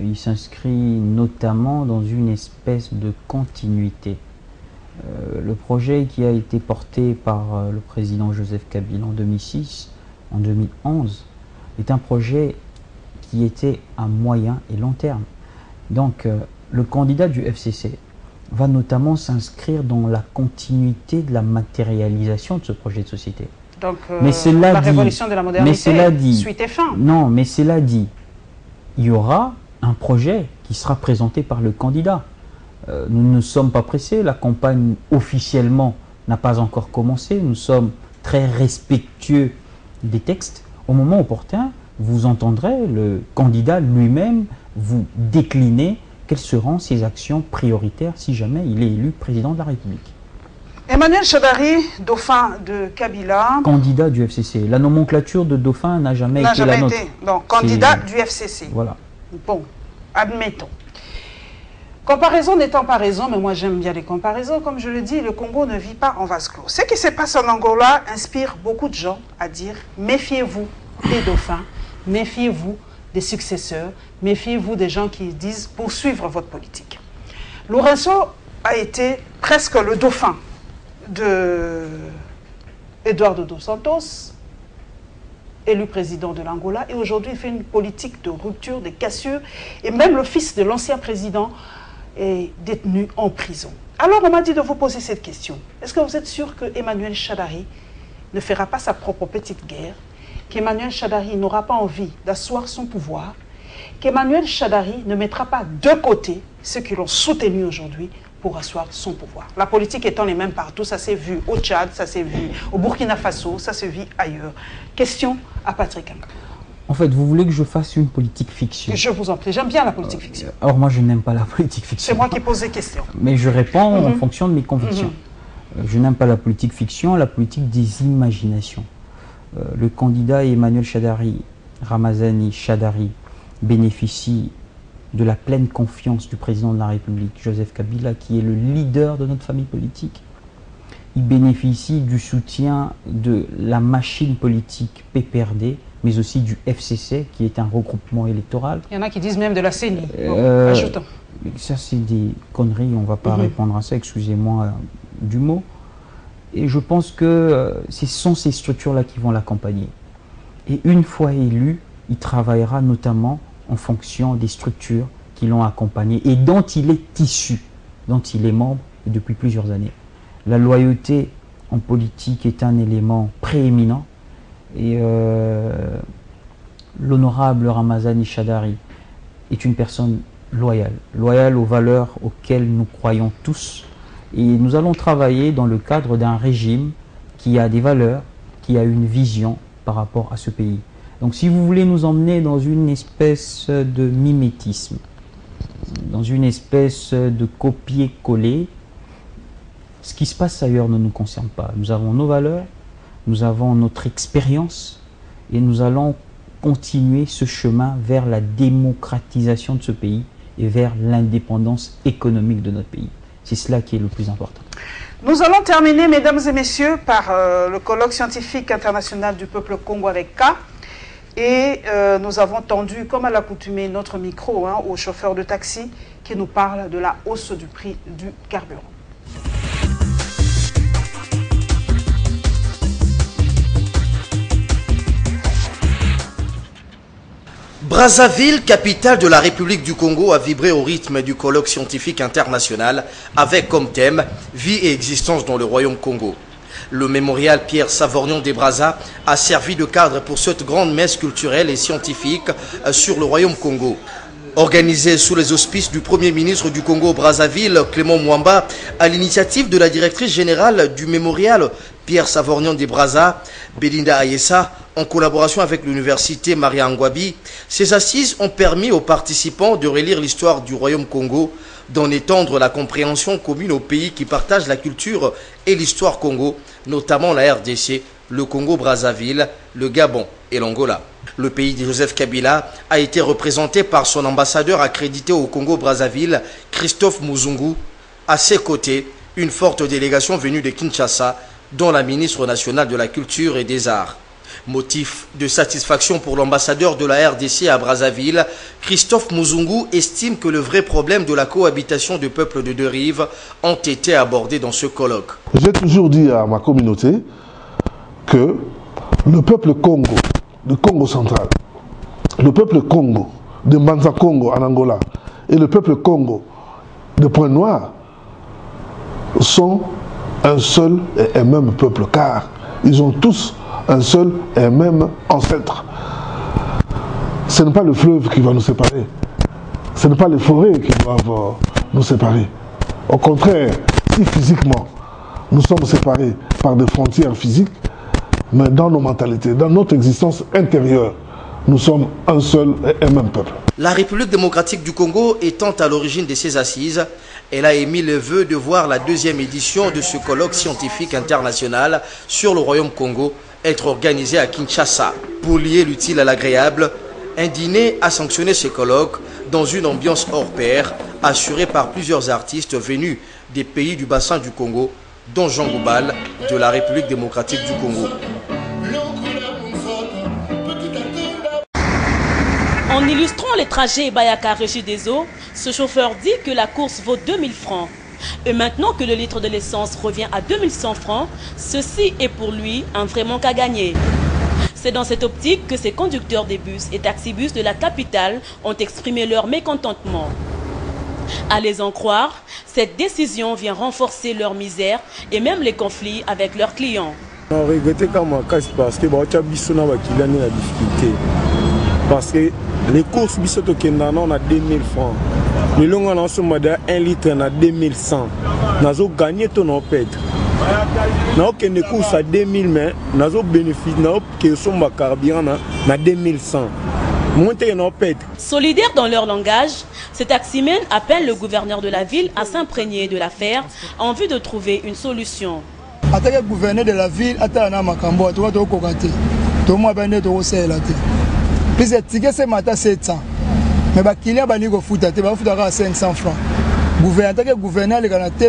Il s'inscrit notamment dans une espèce de continuité. Le projet qui a été porté par le président Joseph Kabila en 2006, en 2011, est un projet qui était à moyen et long terme. Donc, le candidat du FCC va notamment s'inscrire dans la continuité de la matérialisation de ce projet de société. Donc, mais la révolution de la modernité, suite et fin. Non, mais cela dit, il y aura un projet qui sera présenté par le candidat. Nous ne sommes pas pressés, la campagne officiellement n'a pas encore commencé, nous sommes très respectueux des textes. Au moment opportun, vous entendrez le candidat lui-même vous décliner quelles seront ses actions prioritaires si jamais il est élu président de la République. Emmanuel Shadari, dauphin de Kabila. Candidat du FCC. La nomenclature de dauphin n'a jamais été la nôtre. Donc, candidat du FCC. Voilà. Bon, admettons. Comparaison n'étant pas raison, mais moi j'aime bien les comparaisons. Comme je le dis, le Congo ne vit pas en vase clos. Ce qui se passe en Angola inspire beaucoup de gens à dire méfiez-vous des dauphins, méfiez-vous des successeurs, méfiez-vous des gens qui disent poursuivre votre politique. Lourenço a été presque le dauphin de Eduardo dos Santos, élu président de l'Angola, et aujourd'hui il fait une politique de rupture, de cassure, et même le fils de l'ancien président est détenu en prison. Alors on m'a dit de vous poser cette question. Est-ce que vous êtes sûr que Emmanuel Shadari ne fera pas sa propre petite guerre, qu'Emmanuel Shadari n'aura pas envie d'asseoir son pouvoir, qu'Emmanuel Shadari ne mettra pas de côté ceux qui l'ont soutenu aujourd'hui pour asseoir son pouvoir? La politique étant les mêmes partout, ça s'est vu au Tchad, ça s'est vu au Burkina Faso, ça se vit ailleurs. Question à Patrick Kanga. En fait, vous voulez que je fasse une politique fiction? Je vous en prie, j'aime bien la politique fiction. Alors moi, je n'aime pas la politique fiction. C'est moi qui pose des questions. Mais je réponds en fonction de mes convictions. Je n'aime pas la politique fiction, la politique des imaginations. Le candidat Emmanuel Shadari, Ramazani Shadari, bénéficie de la pleine confiance du président de la République, Joseph Kabila, qui est le leader de notre famille politique. Il bénéficie du soutien de la machine politique PPRD, mais aussi du FCC, qui est un regroupement électoral. Il y en a qui disent même de la CENI. Ajoutons. Ça, c'est des conneries, on ne va pas répondre à ça, excusez-moi du mot. Et je pense que ce sont ces structures-là qui vont l'accompagner. Et une fois élu, il travaillera notamment en fonction des structures qui l'ont accompagné et dont il est issu, dont il est membre depuis plusieurs années. La loyauté en politique est un élément prééminent et l'honorable Ramazani Shadari est une personne loyale, loyale aux valeurs auxquelles nous croyons tous. Et nous allons travailler dans le cadre d'un régime qui a des valeurs, qui a une vision par rapport à ce pays. Donc si vous voulez nous emmener dans une espèce de mimétisme, dans une espèce de copier-coller, Ce qui se passe ailleurs ne nous concerne pas. Nous avons nos valeurs, nous avons notre expérience et nous allons continuer ce chemin vers la démocratisation de ce pays et vers l'indépendance économique de notre pays. C'est cela qui est le plus important. Nous allons terminer, mesdames et messieurs, par le colloque scientifique international du peuple Congo avec K. Et nous avons tendu, comme à l'accoutumée, notre micro au chauffeur de taxi qui nous parle de la hausse du prix du carburant. Brazzaville, capitale de la République du Congo, a vibré au rythme du colloque scientifique international avec comme thème « Vie et existence dans le Royaume Congo ». Le mémorial Pierre Savorgnan des Brazza a servi de cadre pour cette grande messe culturelle et scientifique sur le Royaume Congo. Organisé sous les auspices du Premier ministre du Congo Brazzaville, Clément Mwamba, à l'initiative de la directrice générale du mémorial Pierre Savorgnan des Brazza, Belinda Ayessa, en collaboration avec l'université Maria Ngwabi, ces assises ont permis aux participants de relire l'histoire du Royaume Congo, d'en étendre la compréhension commune aux pays qui partagent la culture et l'histoire Congo, notamment la RDC, le Congo-Brazzaville, le Gabon et l'Angola. Le pays de Joseph Kabila a été représenté par son ambassadeur accrédité au Congo-Brazzaville, Christophe Muzungu. À ses côtés, une forte délégation venue de Kinshasa, dont la ministre nationale de la Culture et des Arts. Motif de satisfaction pour l'ambassadeur de la RDC à Brazzaville, Christophe Muzungu estime que le vrai problème de la cohabitation de peuples de deux rives ont été abordés dans ce colloque. J'ai toujours dit à ma communauté que le peuple Congo, le Congo central, le peuple Congo de Mbanza Congo en Angola et le peuple Congo de Pointe-Noire sont un seul et un même peuple, car ils ont tous un seul et un même ancêtre. Ce n'est pas le fleuve qui va nous séparer, ce n'est pas les forêts qui doivent nous séparer. Au contraire, si physiquement nous sommes séparés par des frontières physiques, mais dans nos mentalités, dans notre existence intérieure, nous sommes un seul et un même peuple. La République démocratique du Congo étant à l'origine de ces assises, elle a émis le vœu de voir la deuxième édition de ce colloque scientifique international sur le Royaume Congo être organisé à Kinshasa. Pour lier l'utile à l'agréable, un dîner a sanctionné ce colloque dans une ambiance hors pair, assurée par plusieurs artistes venus des pays du bassin du Congo, dont Jean Goubal de la République démocratique du Congo. En illustrant les trajets Bayaka-Régie des Eaux, ce chauffeur dit que la course vaut 2000 francs. Et maintenant que le litre de l'essence revient à 2100 francs, ceci est pour lui un vrai manque à gagner. C'est dans cette optique que ces conducteurs des bus et taxibus de la capitale ont exprimé leur mécontentement. À les en croire, cette décision vient renforcer leur misère et même les conflits avec leurs clients. On regrette quand même parce que la difficulté. Parce que les courses on a 2000 francs. Les longues on a 1 litre on a 2100. Nous avons gagné ton opède. Nous avons des courses à 2000 mais nous avons bénéficié de carburant à 2100. Solidaires dans leur langage, ces taximens appellent le gouverneur de la ville à s'imprégner de l'affaire en vue de trouver une solution. Attaquer le gouverneur de la ville, attaquer le Makambo, tu vas te cocater. Tout le monde va venir te rosser là. Puis c'est ticket ce matin 700. Mais les clients vont foutre à 500 francs. Le gouverneur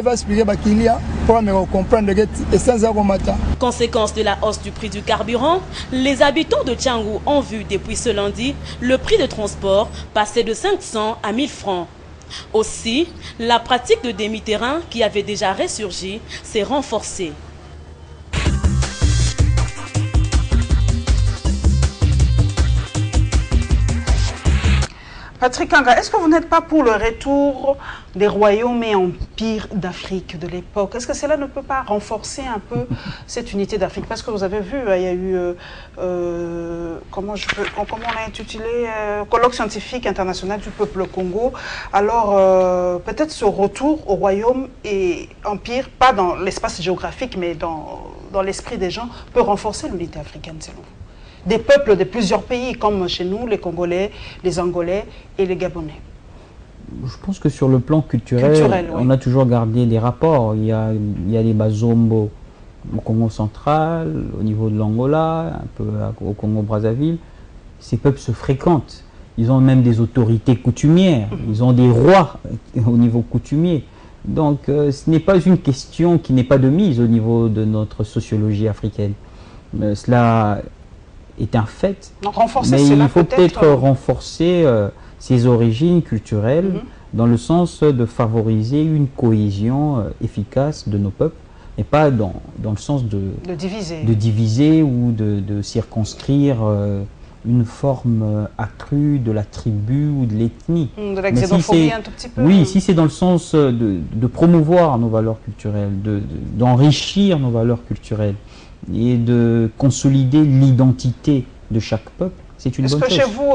va expliquer aux clients pour comprendre que c'est un matin. Conséquence de la hausse du prix du carburant, les habitants de Tchangou ont vu depuis ce lundi le prix de transport passer de 500 à 1000 francs. Aussi, la pratique de demi-terrain qui avait déjà ressurgi s'est renforcée. Patrick Anga, est-ce que vous n'êtes pas pour le retour des royaumes et empires d'Afrique de l'époque? Est-ce que cela ne peut pas renforcer un peu cette unité d'Afrique? Parce que vous avez vu, il y a eu, comment on l'a intitulé, colloque scientifique international du peuple Congo. Alors, peut-être ce retour au royaume et empire, pas dans l'espace géographique, mais dans l'esprit des gens, peut renforcer l'unité africaine, selon vous? Des peuples de plusieurs pays, comme chez nous, les Congolais, les Angolais et les Gabonais. Je pense que sur le plan culturel, oui. On a toujours gardé des rapports. Il y a les Bazombo au Congo central, au niveau de l'Angola, un peu au Congo-Brazzaville. Ces peuples se fréquentent. Ils ont même des autorités coutumières. Ils ont des rois au niveau coutumier. Donc ce n'est pas une question qui n'est pas de mise au niveau de notre sociologie africaine. Cela est un fait. Donc, renforcer, mais il faut peut-être renforcer ses origines culturelles dans le sens de favoriser une cohésion efficace de nos peuples et pas dans le sens de diviser ou de circonscrire une forme accrue de la tribu ou de l'ethnie. De la xénophobie un tout petit peu. Oui, si c'est dans le sens de promouvoir nos valeurs culturelles, d'enrichir nos valeurs culturelles et de consolider l'identité de chaque peuple, c'est une bonne chose. Est-ce que chez vous,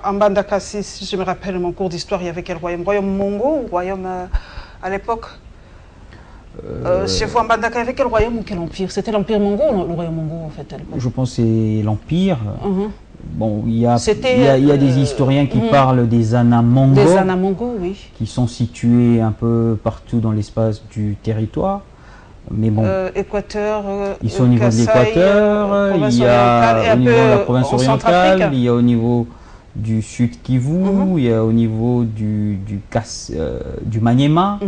en Mbandaka, si je me rappelle mon cours d'histoire, il y avait quel royaume? Royaume Mongo ou royaume à l'époque chez vous, en Mbandaka, il y avait quel royaume ou quel empire? C'était l'empire Mongo ou le royaume Mongo en fait à l'époque? Je pense que c'est l'empire. Bon, il y a des historiens qui parlent des Anamongo. Des Anamongo, oui. Qui sont situés un peu partout dans l'espace du territoire. Mais bon, Équateur, ils sont au niveau de l'Équateur, il y a au niveau de la province orientale, il y a au niveau du Sud Kivu, il y a au niveau du Maniema,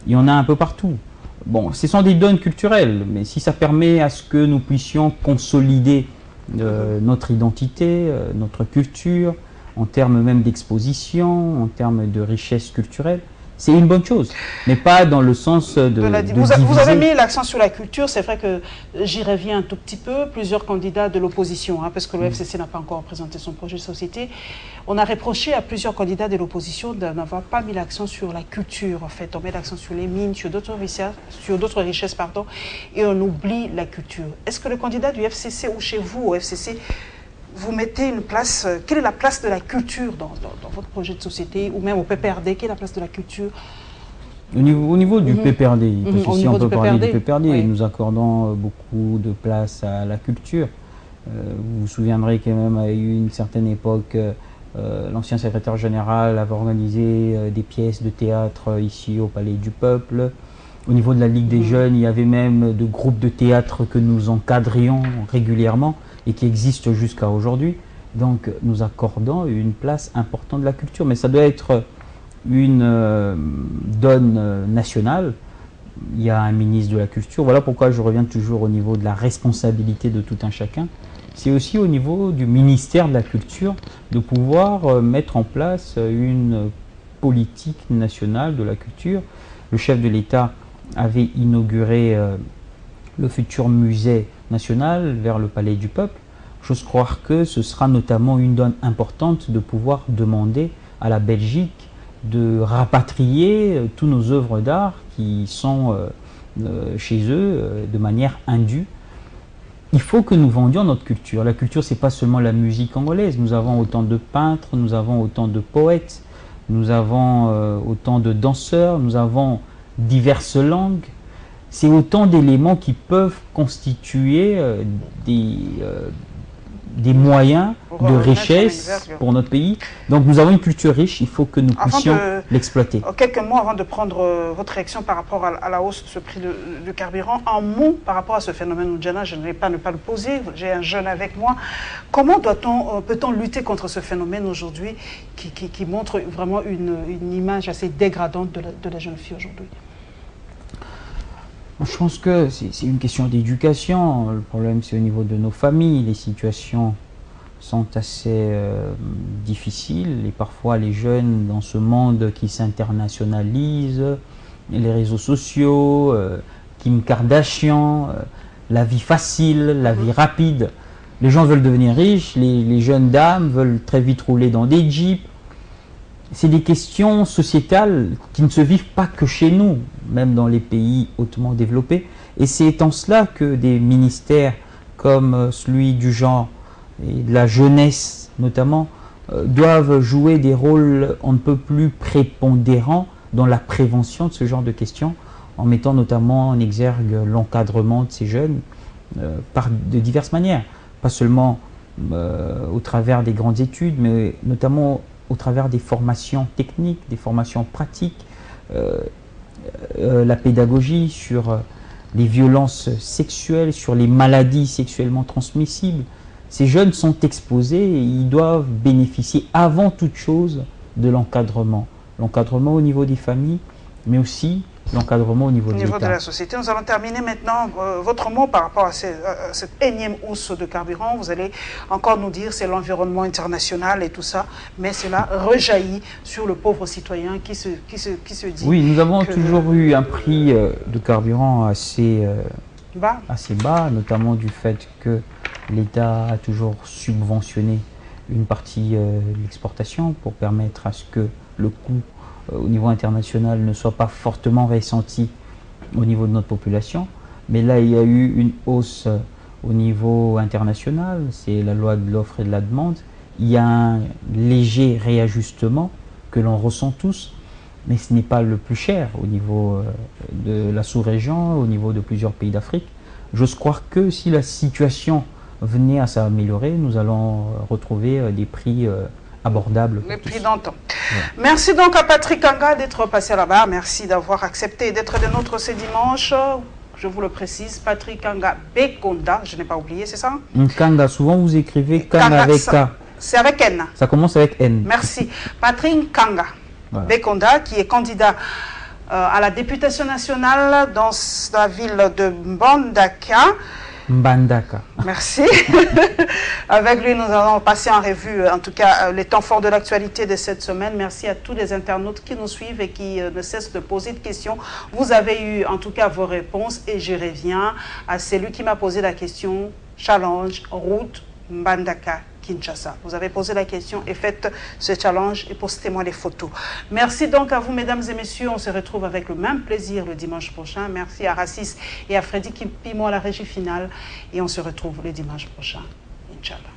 il y en a un peu partout. Bon, ce sont des donnes culturelles, mais si ça permet à ce que nous puissions consolider notre identité, notre culture, en termes même d'exposition, en termes de richesse culturelle, c'est une bonne chose, mais pas dans le sens de vous avez mis l'accent sur la culture, c'est vrai que j'y reviens un tout petit peu. Plusieurs candidats de l'opposition, parce que le FCC n'a pas encore présenté son projet de société, on a reproché à plusieurs candidats de l'opposition de n'avoir pas mis l'accent sur la culture. En fait, on met l'accent sur les mines, sur d'autres richesses, et on oublie la culture. Est-ce que le candidat du FCC ou chez vous au FCC, vous mettez une place, quelle est la place de la culture dans votre projet de société, ou même au PPRD, quelle est la place de la culture? Au niveau du PPRD, parce que si on peut parler du PPRD, oui. Nous accordons beaucoup de place à la culture. Vous vous souviendrez quand même à une certaine époque, l'ancien secrétaire général avait organisé des pièces de théâtre ici au Palais du Peuple. Au niveau de la Ligue des Jeunes, il y avait même de groupes de théâtre que nous encadrions régulièrement et qui existent jusqu'à aujourd'hui. Donc nous accordons une place importante de la culture, mais ça doit être une donne nationale. Il y a un ministre de la culture, voilà pourquoi je reviens toujours au niveau de la responsabilité de tout un chacun. C'est aussi au niveau du ministère de la culture de pouvoir mettre en place une politique nationale de la culture. Le chef de l'État avait inauguré le futur musée national vers le Palais du Peuple. J'ose croire que ce sera notamment une donne importante de pouvoir demander à la Belgique de rapatrier tous nos œuvres d'art qui sont chez eux de manière indue. Il faut que nous vendions notre culture. La culture, ce n'est pas seulement la musique angolaise. Nous avons autant de peintres, nous avons autant de poètes, nous avons autant de danseurs, nous avons diverses langues. C'est autant d'éléments qui peuvent constituer des moyens de richesse pour notre pays. Donc nous avons une culture riche, il faut que nous puissions l'exploiter. Quelques mots avant de prendre votre réaction par rapport à la hausse de ce prix du carburant. Un mot par rapport à ce phénomène Oudjana, je ne vais pas ne pas le poser, j'ai un jeune avec moi. Comment peut-on lutter contre ce phénomène aujourd'hui qui montre vraiment une image assez dégradante de la jeune fille aujourd'hui? Je pense que c'est une question d'éducation. Le problème, c'est au niveau de nos familles. Les situations sont assez difficiles et parfois les jeunes, dans ce monde qui s'internationalise, les réseaux sociaux, Kim Kardashian, la vie facile, la vie rapide. Les gens veulent devenir riches, les jeunes dames veulent très vite rouler dans des jeeps. C'est des questions sociétales qui ne se vivent pas que chez nous, même dans les pays hautement développés. Et c'est en cela que des ministères comme celui du genre et de la jeunesse notamment doivent jouer des rôles on ne peut plus prépondérants dans la prévention de ce genre de questions, en mettant notamment en exergue l'encadrement de ces jeunes de diverses manières. Pas seulement au travers des grandes études, mais notamment au travers des formations techniques, des formations pratiques, la pédagogie sur les violences sexuelles, sur les maladies sexuellement transmissibles. Ces jeunes sont exposés et ils doivent bénéficier avant toute chose de l'encadrement. L'encadrement au niveau des familles, mais aussi l'encadrement au niveau de l'État. De la société. Nous allons terminer maintenant votre mot par rapport à cette énième hausse de carburant. Vous allez encore nous dire c'est l'environnement international et tout ça, mais cela rejaillit sur le pauvre citoyen qui se dit... Oui, nous avons toujours eu un prix de carburant assez bas, notamment du fait que l'État a toujours subventionné une partie de l'exportation pour permettre à ce que le coût au niveau international ne soit pas fortement ressenti au niveau de notre population. Mais là, il y a eu une hausse au niveau international, c'est la loi de l'offre et de la demande. Il y a un léger réajustement que l'on ressent tous, mais ce n'est pas le plus cher au niveau de la sous-région, au niveau de plusieurs pays d'Afrique. J'ose croire que si la situation venait à s'améliorer, nous allons retrouver des prix abordables. Les prix d'antan. Ouais. Merci donc à Patrick Kanga d'être passé là-bas. Merci d'avoir accepté d'être des nôtres ce dimanche. Je vous le précise, Patrick Kanga Bekonda, je n'ai pas oublié, c'est ça? Kanga, souvent vous écrivez Kanga avec K. C'est avec N. Ça commence avec N. Merci. Patrick Kanga Bekonda, qui est candidat à la députation nationale dans la ville de Mbandaka. Mbandaka. Merci. Avec lui, nous allons passer en revue, en tout cas, les temps forts de l'actualité de cette semaine. Merci à tous les internautes qui nous suivent et qui ne cessent de poser des questions. Vous avez eu, en tout cas, vos réponses et je reviens à celui qui m'a posé la question. Challenge, route, Mbandaka, Kinshasa. Vous avez posé la question et faites ce challenge et postez-moi les photos. Merci donc à vous, mesdames et messieurs. On se retrouve avec le même plaisir le dimanche prochain. Merci à Rassis et à Freddy Pimo à la régie finale. Et on se retrouve le dimanche prochain. Inch'Allah.